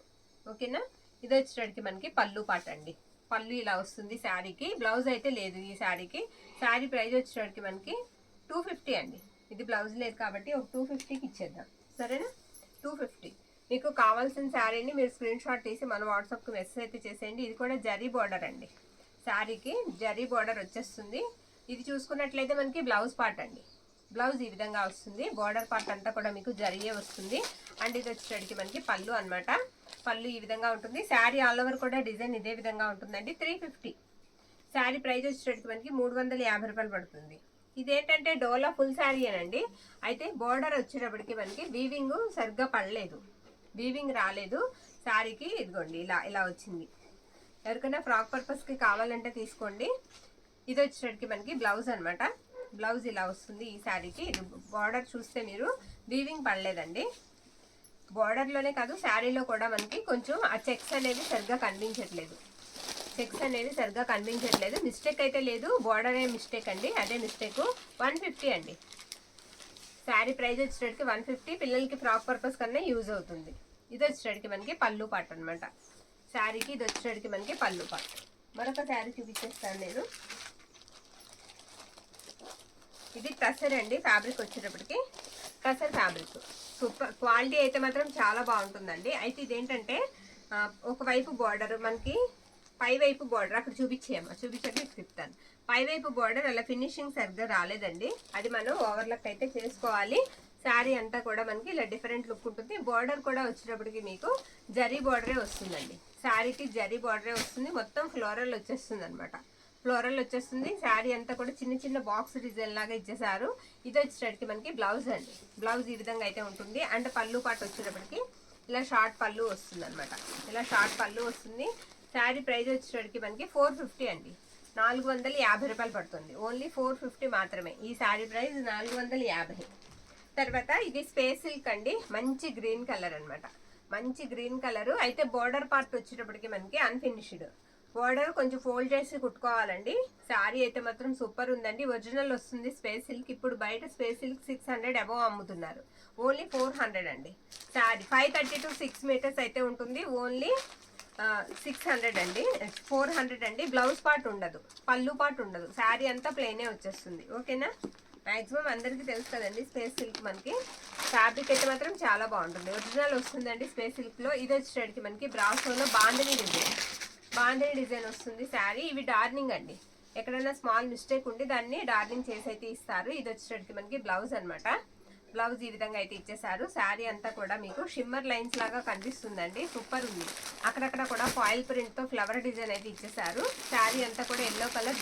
ఓకేనా, ఇది వచ్చేటప్పటికి మనకి పళ్ళు పార్ట్ అండి, పళ్ళు ఇలా వస్తుంది శారీకి. బ్లౌజ్ అయితే లేదు ఈ శారీకి. శారీ ప్రైస్ వచ్చేటప్పటికి మనకి 250 అండి. ఇది బ్లౌజ్ లేదు కాబట్టి ఒక 250కి ఇచ్చేద్దాం, సరేనా. 250. మీకు కావాల్సిన శారీని మీరు స్క్రీన్ షాట్ తీసి మన వాట్సాప్కి మెసేజ్ అయితే చేసేయండి. ఇది కూడా జరీ బార్డర్ అండి, శారీకి జరీ బార్డర్ వచ్చేస్తుంది. ఇది చూసుకున్నట్లయితే మనకి బ్లౌజ్ పార్ట్ అండి, బ్లౌజ్ ఈ విధంగా వస్తుంది. బార్డర్ పార్ట్ అంతా కూడా మీకు జరీయే వస్తుంది. అండ్ ఇది వచ్చేటప్పటికి మనకి పళ్ళు అనమాట, పళ్ళు ఈ విధంగా ఉంటుంది. శారీ ఆల్ ఓవర్ కూడా డిజైన్ ఇదే విధంగా ఉంటుందండి. 350. శారీ ప్రైస్ వచ్చేటప్పటికి మనకి 350 రూపాయలు పడుతుంది. ఇదేంటంటే డోలా ఫుల్ శారీ అనండి. అయితే బోర్డర్ వచ్చేటప్పటికి మనకి వీవింగ్ సరిగ్గా పడలేదు, వీవింగ్ రాలేదు శారీకి. ఇదిగోండి ఇలా వచ్చింది. ఎవరికైనా ఫ్రాక్ పర్పస్కి కావాలంటే తీసుకోండి. ఇది వచ్చేటప్పటికి మనకి బ్లౌజ్ అనమాట, బ్లౌజ్ ఇలా వస్తుంది ఈ శారీకి. ఇది బార్డర్ చూస్తే మీరు వీవింగ్ పడలేదండి. బార్డర్లోనే కాదు శారీలో కూడా మనకి కొంచెం ఆ చెక్స్ అనేవి సరిగ్గా కనిపించట్లేదు, మిస్టేక్ అయితే లేదు, బార్డరే మిస్టేక్ అండి, అదే మిస్టేక్. 150 అండి, శారీ ప్రైస్ వచ్చేటప్పటికి 150. పిల్లలకి ఫ్రాక్ పర్పస్ కన్నా యూజ్ అవుతుంది. ఇది వచ్చేటప్పటికి మనకి పళ్ళు పార్ట్ అనమాట శారీకి. ఇది వచ్చేటప్పటికి మనకి పళ్ళు పార్ట్. మరొక శారీ చూపించేస్తాను నేను. ఇది టసర్ అండి, ఫ్యాబ్రిక్ వచ్చేటప్పటికి టసర్ ఫ్యాబ్రిక్. సూపర్ క్వాలిటీ అయితే మాత్రం చాలా బాగుంటుందండి. అయితే ఇదేంటంటే ఒకవైపు బార్డర్ మనకి పై వైపు బార్డర్ అక్కడ చూపించండి చెప్తాను. పై వైపు బార్డర్ అలా ఫినిషింగ్ సరిగ్గా రాలేదండి, అది మనం ఓవర్లక్ అయితే చేసుకోవాలి. శారీ అంతా కూడా మనకి ఇలా డిఫరెంట్ లుక్ ఉంటుంది. బార్డర్ కూడా వచ్చేటప్పటికి మీకు జరీ బార్డరే వస్తుందండి, శారీకి జరీ బార్డరే వస్తుంది. మొత్తం ఫ్లోరల్ వచ్చేస్తుంది అనమాట, ఫ్లోరల్ వచ్చేస్తుంది. శారీ అంతా కూడా చిన్న చిన్న బాక్స్ డిజైన్ లాగా ఇచ్చేసారు. ఇది వచ్చేటప్పటికి మనకి బ్లౌజ్ అండి, బ్లౌజ్ ఈ విధంగా అయితే ఉంటుంది. అండ్ పళ్ళు పాటు వచ్చేటప్పటికి ఇలా షార్ట్ పళ్ళు వస్తుంది అనమాట, ఇలా షార్ట్ పళ్ళు వస్తుంది. శారీ ప్రైస్ వచ్చేటప్పటికి మనకి 450 అండి, 450 రూపాయలు పడుతుంది. ఓన్లీ 450 మాత్రమే. ఈ శారీ ప్రైస్ 450. తర్వాత ఇది స్పేస్ సిల్క్ అండి, మంచి గ్రీన్ కలర్ అనమాట, మంచి గ్రీన్ కలర్. అయితే బోర్డర్ పార్ట్ వచ్చేటప్పటికి మనకి అన్ఫినిష్డ్ బోర్డర్, కొంచెం ఫోల్డ్ చేసి కుట్టుకోవాలండి. శారీ అయితే మాత్రం సూపర్ ఉందండి, ఒరిజినల్ వస్తుంది స్పేస్ సిల్క్. ఇప్పుడు బయట స్పేస్ సిల్క్ 600 అబవ్ అమ్ముతున్నారు, ఓన్లీ 400 అండి. శారీ 530 to 6 మీటర్స్ అయితే ఉంటుంది, ఓన్లీ 600 అండి, 400 అండి. బ్లౌజ్ పార్ట్ ఉండదు, పళ్ళు పార్ట్ ఉండదు, శారీ అంతా ప్లెయినే వచ్చేస్తుంది. ఓకేనా, మ్యాక్సిమం అందరికీ తెలుసు కదండి స్పేస్ సిల్క్. మనకి ఫ్యాబ్రిక్ అయితే మాత్రం చాలా బాగుంటుంది, ఒరిజినల్ వస్తుందండి స్పేస్ సిల్క్లో. ఇది వచ్చేటప్పటికి మనకి బ్రాసోలో బాందిని డిజైన్ వస్తుంది శారీ. ఇవి డార్నింగ్ అండి, ఎక్కడైనా స్మాల్ మిస్టేక్ ఉండి దాన్ని డార్నింగ్ చేసి అయితే ఇస్తారు. ఇది వచ్చేటప్పటికి మనకి బ్లౌజ్ అనమాట, బ్లౌజ్ ఈ విధంగా అయితే ఇచ్చేసారు. శారీ అంతా కూడా మీకు షిమ్మర్ లైన్స్ లాగా కనిపిస్తుందండి, సూపర్ ఉంది. అక్కడక్కడ కూడా ఫాయిల్ ప్రింట్తో ఫ్లవర్ డిజైన్ అయితే ఇచ్చేసారు. శారీ అంతా కూడా ఎల్లో కలర్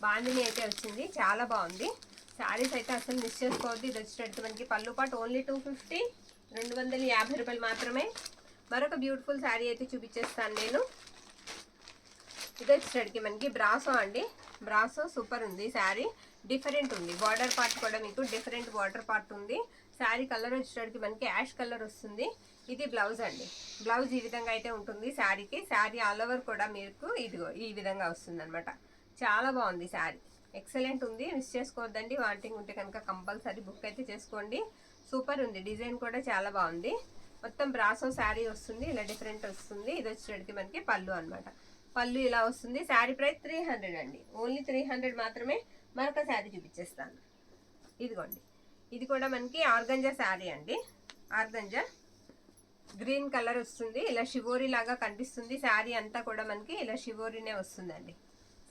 బాందిని అయితే వచ్చింది, చాలా బాగుంది. శారీస్ అయితే అసలు మిస్ చేసుకోవద్దు. ఇది వచ్చేటట్టు మనకి పళ్ళు పాటు ఓన్లీ 250, 250 రూపాయలు మాత్రమే. మరొక బ్యూటిఫుల్ శారీ అయితే చూపించేస్తాను నేను. ఇది వచ్చేటట్టుకి మనకి బ్రాసో అండి. బ్రాసో సూపర్ ఉంది శారీ, డిఫరెంట్ ఉంది. బార్డర్ పార్ట్ కూడా మీకు డిఫరెంట్ బార్డర్ పార్ట్ ఉంది. శారీ కలర్ వచ్చేటట్టుకి మనకి యాష్ కలర్ వస్తుంది. ఇది బ్లౌజ్ అండి. బ్లౌజ్ ఈ విధంగా అయితే ఉంటుంది శారీకి. శారీ ఆల్ ఓవర్ కూడా మీకు ఇదిగో ఈ విధంగా వస్తుంది అనమాట. చాలా బాగుంది శారీ, ఎక్సలెంట్ ఉంది. మిస్ చేసుకోవద్దండి. వాంటింగ్ ఉంటే కనుక కంపల్సరీ బుక్ అయితే చేసుకోండి. సూపర్ ఉంది, డిజైన్ కూడా చాలా బాగుంది. మొత్తం బ్రాసో శారీ వస్తుంది, ఇలా డిఫరెంట్ వస్తుంది. ఇది వచ్చేటట్టుకి మనకి పళ్ళు అనమాట. పళ్ళు ఇలా వస్తుంది. శారీ ప్రైస్ 300 అండి, ఓన్లీ 300 మాత్రమే. మరొక శారీ చూపించేస్తాను. ఇదిగోండి, ఇది కూడా మనకి ఆర్గంజా శారీ అండి. ఆర్గంజా గ్రీన్ కలర్ వస్తుంది, ఇలా షివోరీ లాగా కనిపిస్తుంది. శారీ అంతా కూడా మనకి ఇలా షివోరీనే వస్తుందండి.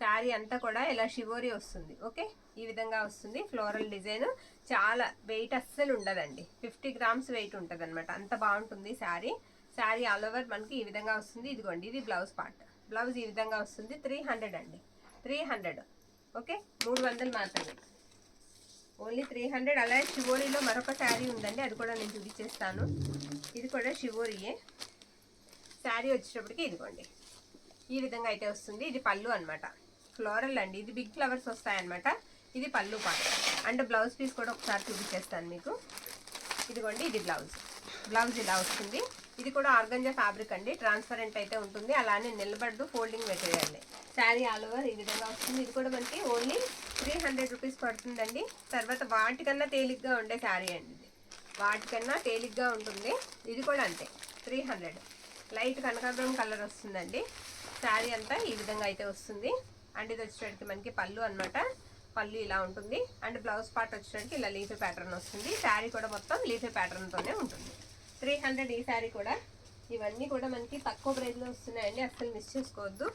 శారీ అంతా కూడా ఇలా షివోరీ వస్తుంది. ఓకే, ఈ విధంగా వస్తుంది. ఫ్లోరల్ డిజైన్, చాలా వెయిట్ అస్సలు ఉండదండి. 50 గ్రామ్స్ వెయిట్ ఉంటుంది అనమాట. అంత బాగుంటుంది శారీ. శారీ ఆల్ ఓవర్ మనకి ఈ విధంగా వస్తుంది. ఇదిగోండి, ఇది బ్లౌజ్ పార్ట్. బ్లౌజ్ ఈ విధంగా వస్తుంది. 300 అండి, 300. ఓకే, 300 మాత్రమే, ఓన్లీ 300. అలాగే షివోరీలో మరొక శారీ ఉందండి, అది కూడా నేను చూపించేస్తాను. ఇది కూడా షివోరీయే. శారీ వచ్చేటప్పటికి ఇదిగోండి ఈ విధంగా అయితే వస్తుంది. ఇది పళ్ళు అనమాట, ఫ్లోరల్ అండి. ఇది బిగ్ ఫ్లవర్స్ వస్తాయన్నమాట. ఇది పళ్ళు పార్ట్. అండ్ బ్లౌజ్ పీస్ కూడా ఒకసారి చూపించేస్తాను మీకు. ఇదిగోండి, ఇది బ్లౌజ్. బ్లౌజ్ ఇలా వస్తుంది. ఇది కూడా ఆర్గంజా ఫ్యాబ్రిక్ అండి, ట్రాన్స్పరెంట్ అయితే ఉంటుంది. అలానే నిలబడదు, folding material. Sari all over ఈ విధంగా వస్తుంది. ఇది కూడా మనకి ఓన్లీ 300 రూపీస్ పడుతుందండి. తర్వాత వాటికన్నా తేలిగ్గా ఉండే శారీ అండి ఇది, వాటికన్నా తేలిగ్గా ఉంటుంది. ఇది కూడా అంతే, 300. లైట్ కనకాంబరం కలర్ వస్తుందండి. శారీ అంతా ఈ విధంగా అయితే వస్తుంది. అండ్ ఇది వచ్చేటప్పటికి మనకి పళ్ళు అనమాట. పళ్ళు ఇలా ఉంటుంది. అండ్ బ్లౌజ్ పార్ట్ వచ్చేటప్పటికి ఇలా లీఫీ ప్యాటర్న్ వస్తుంది. శారీ కూడా మొత్తం లీఫీ ప్యాటర్న్తోనే ఉంటుంది. 300 ఈ శారీ కూడా. ఇవన్నీ కూడా మనకి తక్కువ ప్రైస్లో వస్తున్నాయండి, అస్సలు మిస్ చేసుకోవద్దు.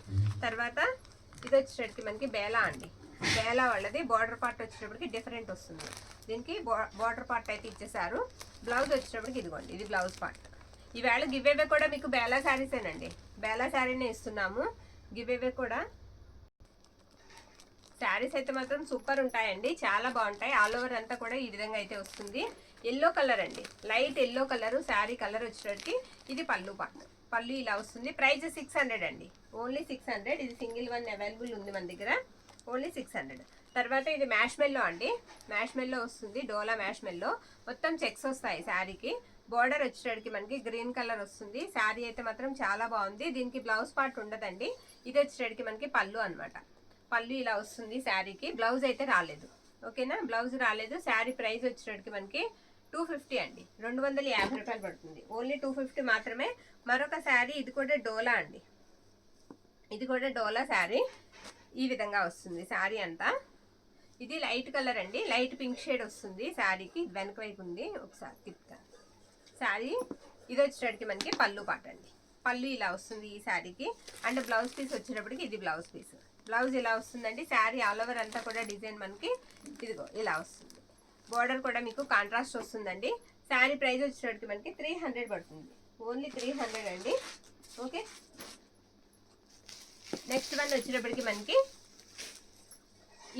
తర్వాత ఇది వచ్చేటప్పటికి మనకి బేలా అండి. బేలా వాళ్ళది బార్డర్ పార్ట్ వచ్చేటప్పటికి డిఫరెంట్ వస్తుంది. దీనికి బార్డర్ పార్ట్ అయితే ఇచ్చేసారు. బ్లౌజ్ వచ్చేటప్పటికి ఇదిగోండి, ఇది బ్లౌజ్ పార్ట్. ఈవేళ గివ్ అవే కూడా మీకు బేలా శారీసేనండి, బేలా శారీనే ఇస్తున్నాము. గివ్ అవే కూడా శారీస్ అయితే మాత్రం సూపర్ ఉంటాయండి, చాలా బాగుంటాయి. ఆల్ ఓవర్ అంతా కూడా ఈ విధంగా అయితే వస్తుంది. ఎల్లో కలర్ అండి, light yellow colour sari colour వచ్చేటప్పటికి ఇది పళ్ళు పార్ట్. పళ్ళు ఇలా వస్తుంది. ప్రైస్ 600 అండి, ఓన్లీ 600. ఇది సింగిల్ వన్ అవైలబుల్ ఉంది మన దగ్గర, ఓన్లీ 600. తర్వాత ఇది మ్యాష్ మెల్లో అండి. మ్యాష్ మెల్లో వస్తుంది, డోలా మ్యాష్ మెల్లో. మొత్తం చెక్స్ వస్తాయి శారీకి. బార్డర్ వచ్చేటప్పటికి మనకి గ్రీన్ కలర్ వస్తుంది. శారీ అయితే మాత్రం చాలా బాగుంది. దీనికి బ్లౌజ్ పార్ట్ ఉండదండి. ఇది వచ్చేటప్పటికి మనకి పళ్ళు అనమాట. పళ్ళు ఇలా వస్తుంది శారీకి. బ్లౌజ్ అయితే రాలేదు, ఓకేనా, బ్లౌజ్ రాలేదు. శారీ ప్రైస్ వచ్చేటప్పటికి మనకి 250 అండి, 250 రూపాయలు పడుతుంది. ఓన్లీ 250 మాత్రమే. మరొక శారీ, ఇది కూడా డోలా అండి. ఇది కూడా డోలా శారీ. ఈ విధంగా వస్తుంది శారీ అంతా. ఇది లైట్ కలర్ అండి, లైట్ పింక్ షేడ్ వస్తుంది శారీకి. వెనక వైపు ఉంది, ఒకసారి తిప్పుతాను శారీ. ఇది వచ్చేటప్పటికి మనకి పళ్ళు పాట అండి. పళ్ళు ఇలా వస్తుంది ఈ శారీకి. అండ్ బ్లౌజ్ పీస్ వచ్చేటప్పటికి ఇది బ్లౌజ్ పీస్. బ్లౌజ్ ఇలా వస్తుందండి. శారీ ఆల్ ఓవర్ అంతా కూడా డిజైన్ మనకి ఇదిగో ఇలా వస్తుంది. బార్డర్ కూడా మీకు కాంట్రాస్ట్ వస్తుందండి. శారీ ప్రైస్ వచ్చేటప్పటికి మనకి 300 పడుతుంది, ఓన్లీ 300 అండి. ఓకే, నెక్స్ట్ వన్ వచ్చేటప్పటికి మనకి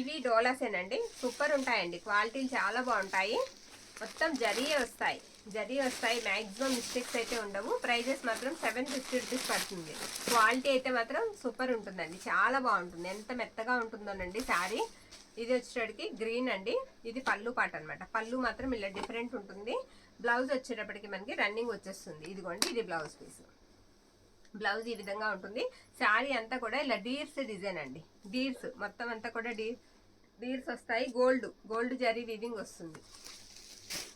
ఇవి డోలాసేనండి. సూపర్ ఉంటాయండి, క్వాలిటీలు చాలా బాగుంటాయి. మొత్తం జరీయే వస్తాయి, జరీ వస్తాయి. మ్యాక్సిమం మిస్టేక్స్ అయితే ఉండవు. ప్రైజెస్ మాత్రం 750 రూపీస్ పడుతుంది. క్వాలిటీ అయితే మాత్రం సూపర్ ఉంటుందండి, చాలా బాగుంటుంది. ఎంత మెత్తగా ఉంటుందోనండి శారీ. ఇది వచ్చేటప్పటికి గ్రీన్ అండి. ఇది పళ్ళు పాట అనమాట. పళ్ళు మాత్రం ఇలా డిఫరెంట్ ఉంటుంది. బ్లౌజ్ వచ్చేటప్పటికి మనకి రన్నింగ్ వచ్చేస్తుంది. ఇదిగోండి, ఇది బ్లౌజ్ పీస్. బ్లౌజ్ ఈ విధంగా ఉంటుంది. శారీ అంతా కూడా ఇలా డీర్స్ డిజైన్ అండి. డీర్స్ మొత్తం అంతా కూడా డీర్స్ వస్తాయి. గోల్డ్ జరీ వీవింగ్ వస్తుంది.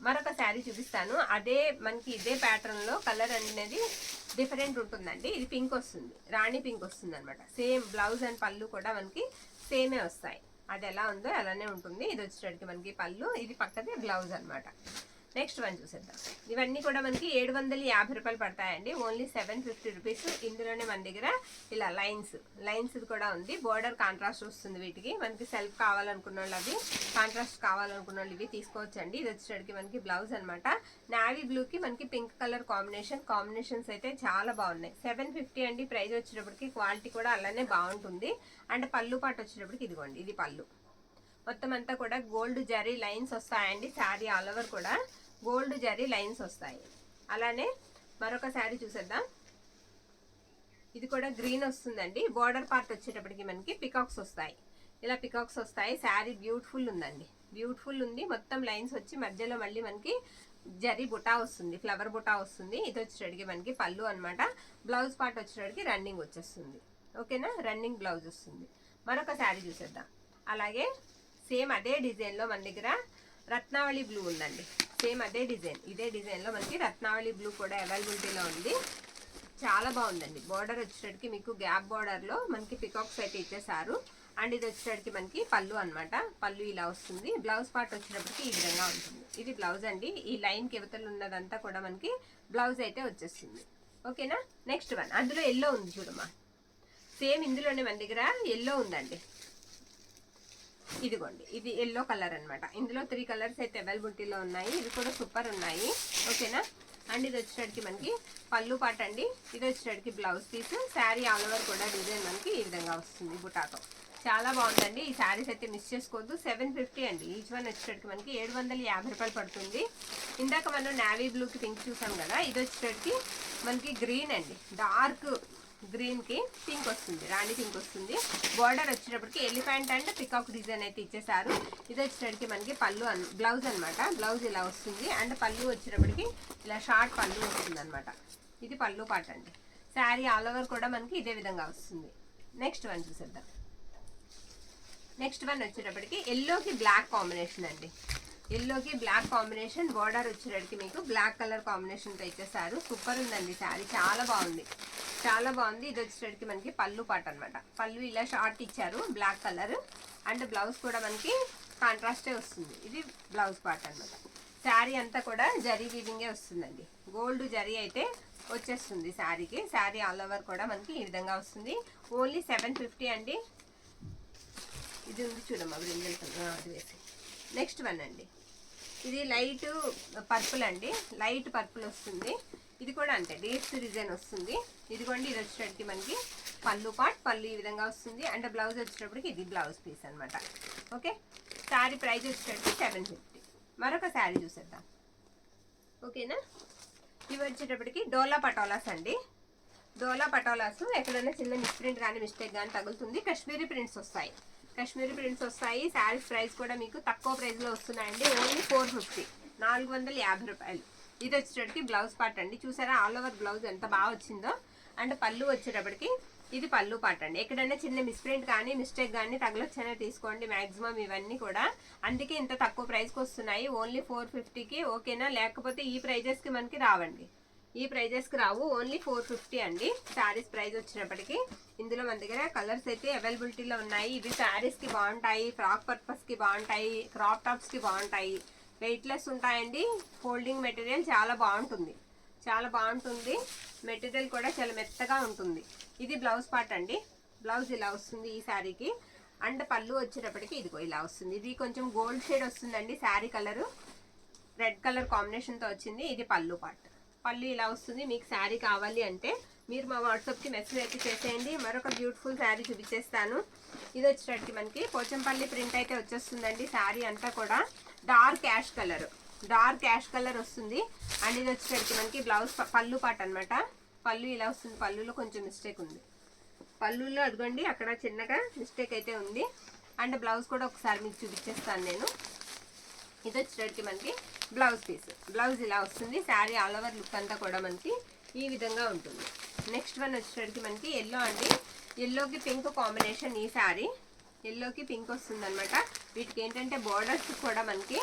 మరొక శారీ చూపిస్తాను. అదే మనకి ఇదే ప్యాటర్న్ లో కలర్ అనేది డిఫరెంట్ ఉంటుందండి. ఇది పింక్ వస్తుంది, రాణి పింక్ వస్తుంది అనమాట. సేమ్ బ్లౌజ్ అండ్ పళ్ళు కూడా మనకి సేమే వస్తాయి. అది ఎలా ఉందో అలానే ఉంటుంది. ఇది వచ్చేటప్పటికి మనకి పళ్ళు, ఇది పక్కదే బ్లౌజ్ అనమాట. నెక్స్ట్ వన్ చూసేద్దాం. ఇవన్నీ కూడా మనకి 750 రూపాయలు పడతాయండి, ఓన్లీ 750 రూపీస్. ఇందులోనే మన దగ్గర ఇలా లైన్స్ కూడా ఉంది. బోర్డర్ కాంట్రాస్ట్ వస్తుంది వీటికి. మనకి సెల్ఫ్ కావాలనుకున్న వాళ్ళు అవి, కాంట్రాస్ట్ కావాలనుకున్న వాళ్ళు ఇవి తీసుకోవచ్చండి. ఇది వచ్చేటప్పటికి మనకి బ్లౌజ్ అనమాట. నావీ బ్లూకి మనకి పింక్ కలర్ కాంబినేషన్స్ అయితే చాలా బాగున్నాయి. 750 అండి ప్రైస్ వచ్చేటప్పటికి. క్వాలిటీ కూడా అలానే బాగుంటుంది. అండ్ పళ్ళు పాటు వచ్చేటప్పటికి ఇదిగోండి, ఇది పళ్ళు. మొత్తం అంతా కూడా గోల్డ్ జరీ లైన్స్ వస్తాయండి. శారీ ఆల్ ఓవర్ కూడా గోల్డ్ జరీ లైన్స్ వస్తాయి. అలానే మరొక శారీ చూసేద్దాం. ఇది కూడా గ్రీన్ వస్తుందండి. బార్డర్ పార్ట్ వచ్చేటప్పటికి మనకి పికాక్స్ వస్తాయి. ఇలా పికాక్స్ వస్తాయి. శారీ బ్యూటిఫుల్ ఉందండి, బ్యూటిఫుల్ ఉంది. మొత్తం లైన్స్ వచ్చి మధ్యలో మళ్ళీ మనకి జరీ బుటా వస్తుంది, ఫ్లవర్ బుటా వస్తుంది. ఇది వచ్చేటడికి మనకి పళ్ళు అనమాట. బ్లౌజ్ పార్ట్ వచ్చేటడికి రన్నింగ్ వచ్చేస్తుంది. ఓకేనా, రన్నింగ్ బ్లౌజ్ వస్తుంది. మరొక శారీ చూసేద్దాం. అలాగే సేమ్ అదే డిజైన్లో మన దగ్గర రత్నావళి బ్లూ ఉందండి. సేమ్ అదే డిజైన్, ఇదే డిజైన్లో మనకి రత్నావళి బ్లూ కూడా అవైలబిలిటీలో ఉంది. చాలా బాగుందండి. బార్డర్ వచ్చేటడికి మీకు గ్యాప్ బార్డర్లో మనకి పికాక్స్ అయితే ఇచ్చేసారు. అండ్ ఇది వచ్చేటడికి మనకి పళ్ళు అనమాట. పళ్ళు ఇలా వస్తుంది. బ్లౌజ్ పార్ట్ వచ్చేటప్పటికి ఈ విధంగా ఉంటుంది. ఇది బ్లౌజ్ అండి. ఈ లైన్ కివతలు ఉన్నదంతా కూడా మనకి బ్లౌజ్ అయితే వచ్చేస్తుంది. ఓకేనా, నెక్స్ట్ వన్. అందులో ఎల్లో ఉంది చూడమ్మా. సేమ్ ఇందులోనే మన దగ్గర ఎల్లో ఉందండి. ఇదిగోండి, ఇది ఎల్లో కలర్ అనమాట. ఇందులో 3 కలర్స్ అయితే అవైలబిలిటీలో ఉన్నాయి. ఇవి కూడా సూపర్ ఉన్నాయి. ఓకేనా, అండ్ ఇది వచ్చేటడికి మనకి పళ్ళు పాట అండి. ఇది వచ్చేటడికి blouse piece. Sari all over కూడా డిజైన్ మనకి ఈ విధంగా వస్తుంది బుటాతో. చాలా బాగుందండి. ఈ శారీస్ అయితే మిస్ చేసుకోవద్దు. 750 అండి. ఈచ్ వన్ వచ్చేటడికి మనకి 750 రూపాయలు పడుతుంది. ఇందాక మనం నావీ బ్లూకి పింక్ చూసాం కదా, ఇది వచ్చేటడికి మనకి గ్రీన్ అండి. డార్క్ గ్రీన్కి పింక్ వస్తుంది, రాణి పింక్ వస్తుంది. బార్డర్ వచ్చేటప్పటికి ఎలిఫెంట్ అండ్ పికాక్ డిజైన్ అయితే ఇచ్చేసారు. ఇది వచ్చేటడికి మనకి పళ్ళు బ్లౌజ్ అనమాట. బ్లౌజ్ ఇలా వస్తుంది. అండ్ పళ్ళు వచ్చేటప్పటికి ఇలా షార్ట్ పళ్ళు వస్తుంది అనమాట. ఇది పళ్ళు పాట అండి. శారీ ఆల్ ఓవర్ కూడా మనకి ఇదే విధంగా వస్తుంది. నెక్స్ట్ వన్ చూసేద్దాం. నెక్స్ట్ వన్ వచ్చేటప్పటికి ఎల్లోకి బ్లాక్ కాంబినేషన్ అండి. ఎల్లోకి బ్లాక్ కాంబినేషన్. బార్డర్ వచ్చేటప్పటికి మీకు బ్లాక్ కలర్ కాంబినేషన్తో ఇచ్చేసారు. సూపర్ ఉందండి శారీ, చాలా బాగుంది, చాలా బాగుంది. ఇది వచ్చేటప్పటికి మనకి పళ్ళు పాట అనమాట. పళ్ళు ఇలా షార్ట్ ఇచ్చారు బ్లాక్ కలర్. అండ్ బ్లౌజ్ కూడా మనకి కాంట్రాస్టే వస్తుంది. ఇది బ్లౌజ్ పార్ట్ అనమాట. శారీ అంతా కూడా జరీ వీవింగే వస్తుందండి. గోల్డ్ జరీ అయితే వచ్చేస్తుంది శారీకి. శారీ ఆల్ ఓవర్ కూడా మనకి ఈ విధంగా వస్తుంది. ఓన్లీ 750 అండి. ఇది ఉంది చూడమ్మా, బ్రింజల్ కలర్, అది వేసి. నెక్స్ట్ వన్ అండి. ఇది లైట్ పర్పుల్ అండి. లైట్ పర్పుల్ వస్తుంది. ఇది కూడా అంతే, డేట్స్ డిజైన్ వస్తుంది. ఇదిగోండి, ఇది వచ్చేటప్పటికి మనకి పళ్ళు పార్ట్. పళ్ళు ఈ విధంగా వస్తుంది. అండ్ బ్లౌజ్ వచ్చేటప్పటికి ఇది బ్లౌజ్ పీస్ అనమాట. ఓకే, శారీ ప్రైస్ వచ్చేటప్పటికి 750. మరొక శారీ చూసేద్దాం. ఓకేనా, ఇవి వచ్చేటప్పటికి డోలా పటోలాస్ అండి. డోలా పటోలాస్ ఎక్కడైనా చిన్న మిస్ప్రింట్ కానీ మిస్టేక్ కానీ తగులుతుంది. కాశ్మీరీ ప్రింట్స్ వస్తాయి, కాశ్మీరీ ప్రింట్స్ వస్తాయి. శారీస్ ప్రైస్ కూడా మీకు తక్కువ ప్రైస్లో వస్తున్నాయండి. ఓన్లీ 450, 450 రూపాయలు. ఇది వచ్చేటప్పటికి బ్లౌజ్ పార్ట్ అండి. చూసారా ఆల్ ఓవర్ బ్లౌజ్ ఎంత బాగా వచ్చిందో. అండ్ పళ్ళు వచ్చేటప్పటికి ఇది పళ్ళు పార్ట్ అండి. ఎక్కడైనా చిన్న మిస్ప్రింట్ కానీ మిస్టేక్ కానీ తగలొచ్చనే తీసుకోండి. మ్యాక్సిమం ఇవన్నీ కూడా అందుకే ఇంత తక్కువ ప్రైస్కి వస్తున్నాయి. ఓన్లీ 450కి. ఓకేనా, లేకపోతే ఈ ప్రైజెస్కి మనకి రావండి, ఈ ప్రైజెస్కి రావు. ఓన్లీ 450 అండి శారీస్ ప్రైస్ వచ్చినప్పటికీ. ఇందులో మన దగ్గర కలర్స్ అయితే అవైలబిలిటీలో ఉన్నాయి. ఇవి శారీస్కి బాగుంటాయి, ఫ్రాక్ పర్పస్కి బాగుంటాయి, క్రాప్ టాప్స్కి బాగుంటాయి. వెయిట్లెస్ ఉంటాయండి. ఫోల్డింగ్ మెటీరియల్ చాలా బాగుంటుంది, చాలా బాగుంటుంది. మెటీరియల్ కూడా చాలా మెత్తగా ఉంటుంది. ఇది బ్లౌజ్ పార్ట్ అండి. బ్లౌజ్ ఇలా వస్తుంది ఈ శారీకి. అండ్ పళ్ళు వచ్చేటప్పటికి ఇదిగో ఇలా వస్తుంది. ఇది కొంచెం గోల్డ్ షేడ్ వస్తుందండి. శారీ కలరు రెడ్ కలర్ కాంబినేషన్తో వచ్చింది. ఇది పళ్ళు పార్ట్. పళ్ళు ఇలా వస్తుంది. మీకు శారీ కావాలి అంటే మీరు మా వాట్సాప్కి మెసేజ్ అయితే చేసేయండి. మరొక బ్యూటిఫుల్ శారీ చూపించేస్తాను. ఇది వచ్చేటప్పటికి మనకి పోచంపల్లి ప్రింట్ అయితే వచ్చేస్తుందండి. శారీ అంతా కూడా dark ash colour, dark ash colour వస్తుంది. అండ్ ఇది వచ్చేటప్పటికి మనకి బ్లౌజ్ పళ్ళు పాట అనమాట. పళ్ళు ఇలా వస్తుంది. పళ్ళులో కొంచెం మిస్టేక్ ఉంది. పళ్ళులో అదిగోండి అక్కడ చిన్నగా మిస్టేక్ అయితే ఉంది. అండ్ బ్లౌజ్ కూడా ఒకసారి మీకు చూపించేస్తాను నేను. ఇది వచ్చేటప్పటికి మనకి బ్లౌజ్ పీస్. బ్లౌజ్ ఇలా వస్తుంది. శారీ ఆల్ ఓవర్ లుక్ అంతా కూడా మనకి ఈ విధంగా ఉంటుంది. నెక్స్ట్ వన్ వచ్చేటప్పటికి మనకి ఎల్లో అండి. ఎల్లోకి పింక్ కాంబినేషన్. ఈ శారీ ఎల్లోకి పింక్ వస్తుంది అనమాట. వీటికి ఏంటంటే బార్డర్స్ కూడా మనకి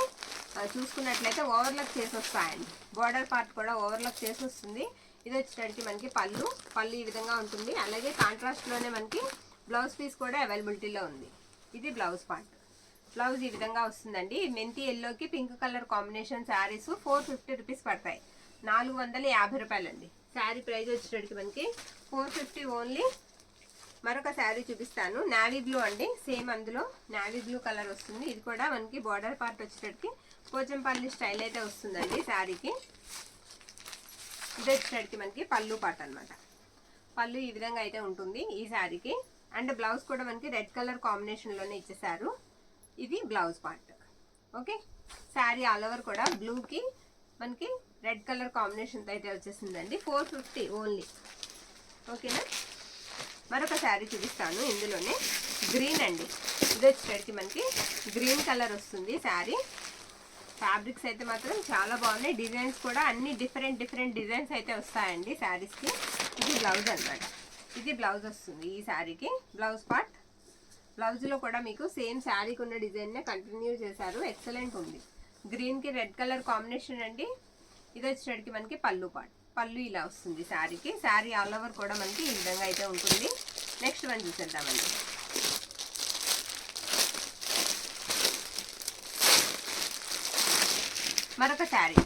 చూసుకున్నట్లయితే ఓవర్లాక్ చేసి వస్తాయండి. బార్డర్ పార్ట్ కూడా ఓవర్లాక్ చేసి వస్తుంది. ఇది వచ్చేటప్పటికి మనకి పళ్ళు. పళ్ళు ఈ విధంగా ఉంటుంది. అలాగే కాంట్రాస్ట్లోనే మనకి బ్లౌజ్ పీస్ కూడా అవైలబిలిటీలో ఉంది. ఇది బ్లౌజ్ పార్ట్. బ్లౌజ్ ఈ విధంగా వస్తుందండి. మెంతి ఎల్లోకి pink colour combination saris 450 rupees పడతాయి. 450 రూపాయలండి. శారీ ప్రైస్ వచ్చేటప్పటికి మనకి 450 ఓన్లీ. మరొక శారీ చూపిస్తాను. నావీ బ్లూ అండి. సేమ్ అందులో నావీ బ్లూ కలర్ వస్తుంది. ఇది కూడా మనకి బార్డర్ పార్ట్ వచ్చేటప్పటికి పోచంపల్లి స్టైల్ అయితే వస్తుందండి శారీకి. ఇది వచ్చేటప్పటికి మనకి పళ్ళు పార్ట్ అనమాట. పళ్ళు ఈ విధంగా అయితే ఉంటుంది ఈ శారీకి. అండ్ బ్లౌజ్ కూడా మనకి రెడ్ కలర్ కాంబినేషన్లోనే ఇచ్చేసారు. ఇది blouse part. Okay, sari all over కూడా బ్లూకి మనకి రెడ్ కలర్ కాంబినేషన్తో అయితే వచ్చేసిందండి. 450 ఓన్లీ. ఓకేనా, మరొక శారీ చూపిస్తాను. ఇందులోనే గ్రీన్ అండి. ఇది వచ్చేసరికి మనకి గ్రీన్ కలర్ వస్తుంది శారీ. ఫ్యాబ్రిక్స్ అయితే మాత్రం చాలా బాగున్నాయి. డిజైన్స్ కూడా అన్ని డిఫరెంట్ డిజైన్స్ అయితే వస్తాయండి శారీస్కి. ఇది బ్లౌజ్ అనమాట. ఇది బ్లౌజ్ వస్తుంది ఈ శారీకి. Blouse part. బ్లౌజ్లో కూడా మీకు సేమ్ శారీకి ఉన్న డిజైన్నే కంటిన్యూ చేశారు. ఎక్సలెంట్ ఉంది. గ్రీన్కి రెడ్ కలర్ కాంబినేషన్ అండి. ఇది వచ్చేసరికి మనకి పళ్ళు పార్ట్. పళ్ళు ఇలా వస్తుంది శారీకి. శారీ ఆల్ ఓవర్ కూడా మనకి ఈ విధంగా అయితే ఉంటుంది. నెక్స్ట్ వన్ చూసేద్దామండి. మరొక శారీ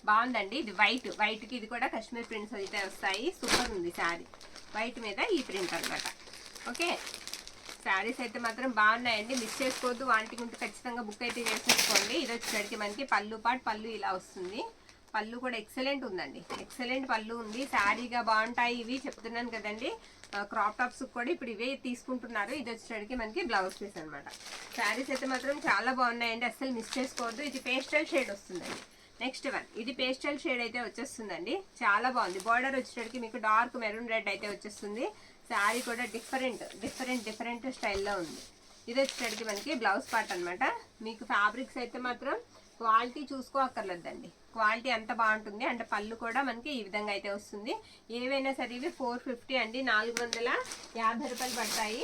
బాగుందండి. ఇది వైట్కి ఇది కూడా కాశ్మీర్ ప్రింట్స్ అయితే వస్తాయి. సూపర్ ఉంది శారీ. వైట్ మీద ఈ ప్రింట్ అనమాట. ఓకే, శారీస్ అయితే మాత్రం బాగున్నాయండి. మిస్ చేసుకోవద్దు. వాంటికి ఉంటే ఖచ్చితంగా బుక్ అయితే చేసేసుకోండి. ఇది వచ్చేసరికి మనకి పళ్ళు పార్ట్. పళ్ళు ఇలా వస్తుంది. పళ్ళు కూడా ఎక్సలెంట్ ఉందండి. ఎక్సలెంట్ పళ్ళు ఉంది. శారీగా బాగుంటాయి ఇవి, చెప్తున్నాను కదండి. క్రాప్ టాప్స్ కూడా ఇప్పుడు ఇవే తీసుకుంటున్నారు. ఇది వచ్చేసరికి మనకి బ్లౌజ్ పీస్ అనమాట. శారీస్ అయితే మాత్రం చాలా బాగున్నాయండి. అస్సలు మిస్ చేసుకోవద్దు. ఇది పేస్టల్ షేడ్ వస్తుందండి. నెక్స్ట్ వన్, ఇది పేస్టల్ షేడ్ అయితే వచ్చేస్తుందండి. చాలా బాగుంది. బార్డర్ వచ్చేసరికి మీకు డార్క్ మెరూన్ రెడ్ అయితే వచ్చేస్తుంది. శారీ కూడా డిఫరెంట్ స్టైల్లో ఉంది. ఇది వచ్చేసరికి మనకి బ్లౌజ్ పార్ట్ అనమాట. మీకు ఫ్యాబ్రిక్స్ అయితే మాత్రం క్వాలిటీ చూసుకోక్కర్లేదండి. క్వాలిటీ అంత బాగుంటుంది. అంటే పళ్ళు కూడా మనకి ఈ విధంగా అయితే వస్తుంది. ఏవైనా సరే ఇవి 450 అండి. 450 రూపాయలు పడతాయి.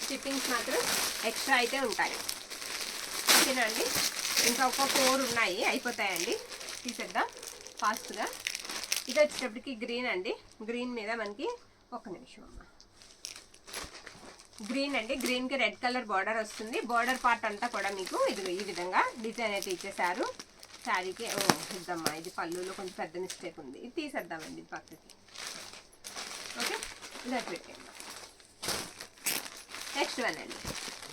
షిప్పింగ్స్ మాత్రం ఎక్స్ట్రా అయితే ఉంటాయి. ఓకేనా అండి, ఇంకా ఒక 4 ఉన్నాయి, అయిపోతాయండి. తీసేద్దాం ఫాస్ట్గా. ఇది వచ్చేటప్పటికి గ్రీన్ అండి. గ్రీన్ మీద మనకి ఒక నిమిషం అమ్మా. గ్రీన్ అండి. గ్రీన్కి రెడ్ కలర్ బార్డర్ వస్తుంది. బార్డర్ పార్ట్ అంతా కూడా మీకు ఇది ఈ విధంగా డిజైన్ అయితే ఇచ్చేసారు శారీకి. ఇద్దమ్మా, ఇది పళ్ళులో కొంచెం పెద్ద మిస్టేక్ ఉంది. ఇది తీసేద్దామండి పక్కకి. ఓకే, ఇలా పెట్టండి. నెక్స్ట్ వన్ అండి.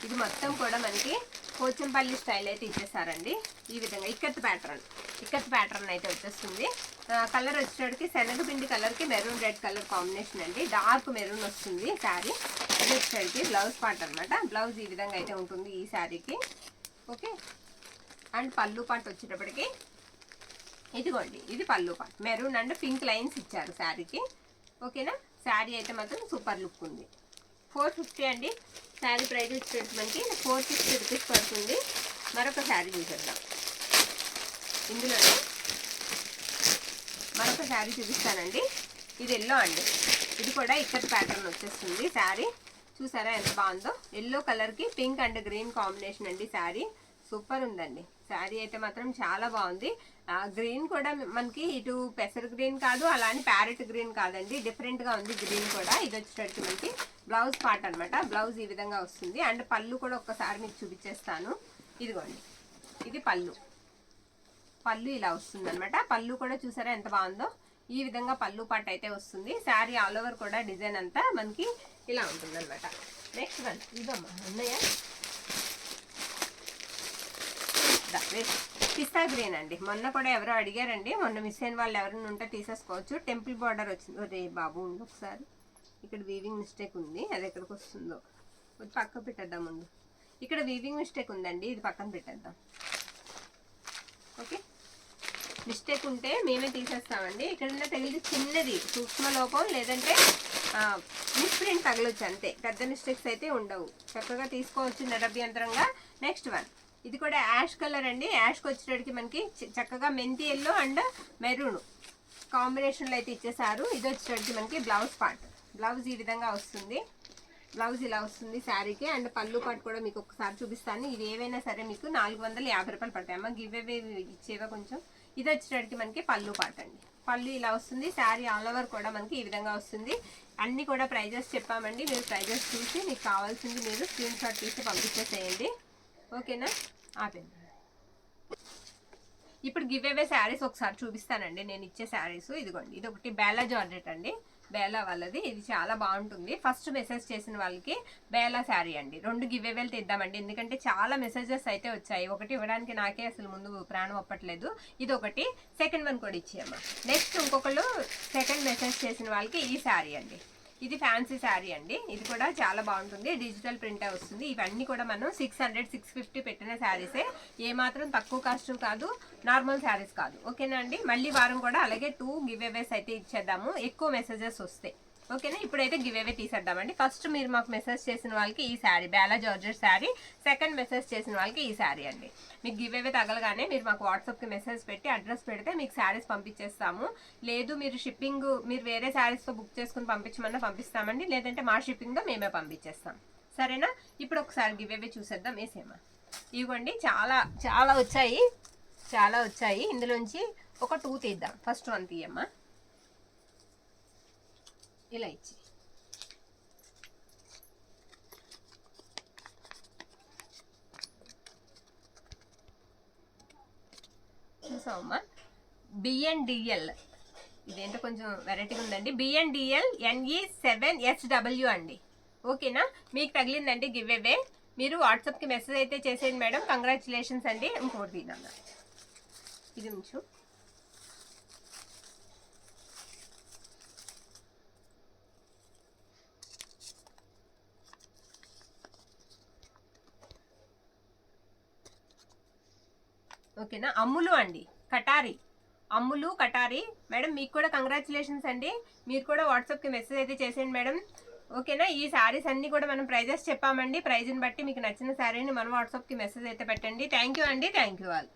ఇది మొత్తం కూడా మనకి పోచంపల్లి స్టైల్ అయితే ఇచ్చేసారండి. ఈ విధంగా ఇక్కత్ ప్యాటర్న్ అయితే వచ్చేస్తుంది. కలర్ వచ్చేటికి శనగపిండి కలర్కి మెరూన్ రెడ్ కలర్ కాంబినేషన్ అండి. డార్క్ మెరూన్ వస్తుంది శారీ. ఇది వచ్చేటికి బ్లౌజ్ పార్ట్ అనమాట. బ్లౌజ్ ఈ విధంగా అయితే ఉంటుంది ఈ శారీకి. ఓకే, అండ్ పళ్ళు పార్ట్ వచ్చేటప్పటికి ఇదిగోండి, ఇది పళ్ళు part. Maroon and pink lines ఇచ్చారు శారీకి. ఓకేనా, శారీ అయితే మాత్రం సూపర్ లుక్ ఉంది. 450 అండి. శారీ ప్రైస్ వచ్చేసి మనకి 450 రూపీస్ పడుతుంది. మరొక శారీ చూసేద్దాం. ఇందులోనే మరొక శారీ చూపిస్తానండి. ఇది ఎల్లో అండి. ఇది కూడా ఇక్కత్ ప్యాటర్న్ వచ్చేస్తుంది శారీ. చూసారా ఎంత బాగుందో. ఎల్లో కలర్కి పింక్ అండ్ గ్రీన్ కాంబినేషన్ అండి శారీ. సూపర్ ఉందండి. శారీ అయితే మాత్రం చాలా బాగుంది. గ్రీన్ కూడా మనకి ఇటు పెసర్ గ్రీన్ కాదు, అలానే ప్యారెట్ గ్రీన్ కాదండి, డిఫరెంట్గా ఉంది గ్రీన్ కూడా. ఇది వచ్చేటట్టు మనకి బ్లౌజ్ పార్ట్ అనమాట. బ్లౌజ్ ఈ విధంగా వస్తుంది. అండ్ పళ్ళు కూడా ఒక్కసారి మీకు చూపించేస్తాను. ఇదిగోండి, ఇది పళ్ళు ఇలా వస్తుంది అనమాట. పళ్ళు కూడా చూసారా ఎంత బాగుందో. ఈ విధంగా పళ్ళు పార్ట్ అయితే వస్తుంది. శారీ ఆల్ ఓవర్ కూడా డిజైన్ అంతా మనకి ఇలా ఉంటుంది అనమాట. నెక్స్ట్ వన్ ఇదమ్మా అన్నయ్య, పిస్తా గ్రీన్ అండి. మొన్న కూడా ఎవరో అడిగారండి. మొన్న మిస్ అయిన వాళ్ళు ఎవరైనా ఉంటే తీసేసుకోవచ్చు. టెంపుల్ బార్డర్ వచ్చింది. రే బాబు ఉంది, ఒకసారి ఇక్కడ వీవింగ్ మిస్టేక్ ఉంది. అది ఎక్కడికి వస్తుందో పక్క పెట్టేద్దాం. ముందు ఇక్కడ వీవింగ్ మిస్టేక్ ఉందండి, ఇది పక్కన పెట్టేద్దాం. ఓకే, మిస్టేక్ ఉంటే మేమే తీసేస్తామండి. ఇక్కడ తగిలిది చిన్నది సూక్ష్మ లోపం, లేదంటే మిస్ప్రింట్ తగలొచ్చు అంతే. పెద్ద మిస్టేక్స్ అయితే ఉండవు. చక్కగా తీసుకోవచ్చు నిరభ్యంతరంగా. నెక్స్ట్ వన్, ఇది కూడా యాష్ కలర్ అండి. యాష్కి వచ్చేటడికి మనకి చక్కగా మెంతి ఎల్లో అండ్ మెరూన్ కాంబినేషన్లో అయితే ఇచ్చేసారు. ఇది వచ్చేటడికి మనకి బ్లౌజ్ పార్ట్. బ్లౌజ్ ఈ విధంగా వస్తుంది. బ్లౌజ్ ఇలా వస్తుంది శారీకి. అండ్ పళ్ళు పార్ట్ కూడా మీకు ఒకసారి చూపిస్తాను. ఇవి ఏవైనా సరే మీకు 450 రూపాయలు పడతాయి. అమ్మ గివ్ అవే ఇచ్చేవా కొంచెం. ఇది వచ్చేటడికి మనకి పళ్ళు పార్ట్ అండి. పళ్ళు ఇలా వస్తుంది. శారీ ఆల్ ఓవర్ కూడా మనకి ఈ విధంగా వస్తుంది. అన్నీ కూడా ప్రైజెస్ చెప్పామండి. మీరు ప్రైజెస్ చూసి మీకు కావాల్సింది మీరు స్క్రీన్ షాట్ తీసి పంపించేసేయండి. ఓకేనా, ఆపండి. ఇప్పుడు గివ్ అవే శారీస్ ఒకసారి చూపిస్తానండి. నేను ఇచ్చే శారీస్ ఇదిగోండి. ఇది ఒకటి బేలా జార్జెట్ అండి, బేలా వాళ్ళది. ఇది చాలా బాగుంటుంది. ఫస్ట్ మెసేజ్ చేసిన వాళ్ళకి బేలా శారీ అండి. 2 గివ్ అవేలు తెద్దామండి, ఎందుకంటే చాలా మెసేజెస్ అయితే వచ్చాయి. ఒకటి ఇవ్వడానికి నాకే అసలు ముందు ప్రాణం ఒప్పట్లేదు. ఇది ఒకటి, సెకండ్ వన్ కూడా ఇచ్చేయమ్మా. నెక్స్ట్ ఇంకొకళ్ళు సెకండ్ మెసేజ్ చేసిన వాళ్ళకి ఈ శారీ అండి. ఇది ఫ్యాన్సీ శారీ అండి. ఇది కూడా చాలా బాగుంటుంది, డిజిటల్ ప్రింట్ వస్తుంది. ఇవన్నీ కూడా మనం 600-650 పెట్టిన శారీసే, ఏమాత్రం తక్కువ కాస్ట్ కాదు, నార్మల్ శారీస్ కాదు. ఓకేనా అండి. మళ్ళీ వారం కూడా అలాగే 2 గివ్ అవేస్ అయితే ఇచ్చేద్దాము, ఎక్కువ మెసేజెస్ వస్తాయి. ఓకేనా. ఇప్పుడైతే గివ్ అవే తీసేద్దామండి. ఫస్ట్ మీరు మాకు మెసేజ్ చేసిన వాళ్ళకి ఈ శారీ, బేలా జార్జెట్ శారీ. సెకండ్ మెసేజ్ చేసిన వాళ్ళకి ఈ శారీ అండి. మీకు గివ్ అవే తగలగానే మీరు మాకు వాట్సాప్కి మెసేజ్ పెట్టి అడ్రస్ పెడితే మీకు శారీస్ పంపించేస్తాము. లేదు మీరు షిప్పింగ్, మీరు వేరే శారీస్తో బుక్ చేసుకుని పంపించమన్నా పంపిస్తామండి, లేదంటే మా షిప్పింగ్తో మేమే పంపించేస్తాం. సరేనా. ఇప్పుడు ఒకసారి గివ్ అవే చూసేద్దాం. వేసేమా. ఇవ్వండి, చాలా చాలా వచ్చాయి, చాలా వచ్చాయి. ఇందులోంచి ఒక 2 తీద్దాం. ఫస్ట్ 1 తీయమ్మా. ఇలా ఇచ్చి చూసావమ్మా. బిఎన్డిఎల్, ఇదేంటో కొంచెం వెరైటీగా ఉందండి. బిఎన్డిఎల్ NE7SW అండి. ఓకేనా. మీకు తగిలిందండి గివ్ అవే. మీరు వాట్సాప్కి మెసేజ్ అయితే చేసేయండి మేడం. కంగ్రాచులేషన్స్ అండి. ఇంకోటి తీద్దాం, ఇది ఉంచు. ఓకేనా. అమ్ములు అండి, కటారి, అమ్ములు కటారి మేడం. మీకు కూడా కంగ్రాచులేషన్స్ అండి. మీరు కూడా వాట్సాప్కి మెసేజ్ అయితే చేసేయండి మేడం. ఓకేనా. ఈ శారీస్ అన్నీ కూడా మనం ప్రైజెస్ చెప్పామండి. ప్రైజ్ని బట్టి మీకు నచ్చిన శారీని మన వాట్సాప్కి మెసేజ్ అయితే పెట్టండి. థ్యాంక్ యూ అండి. Thank you all.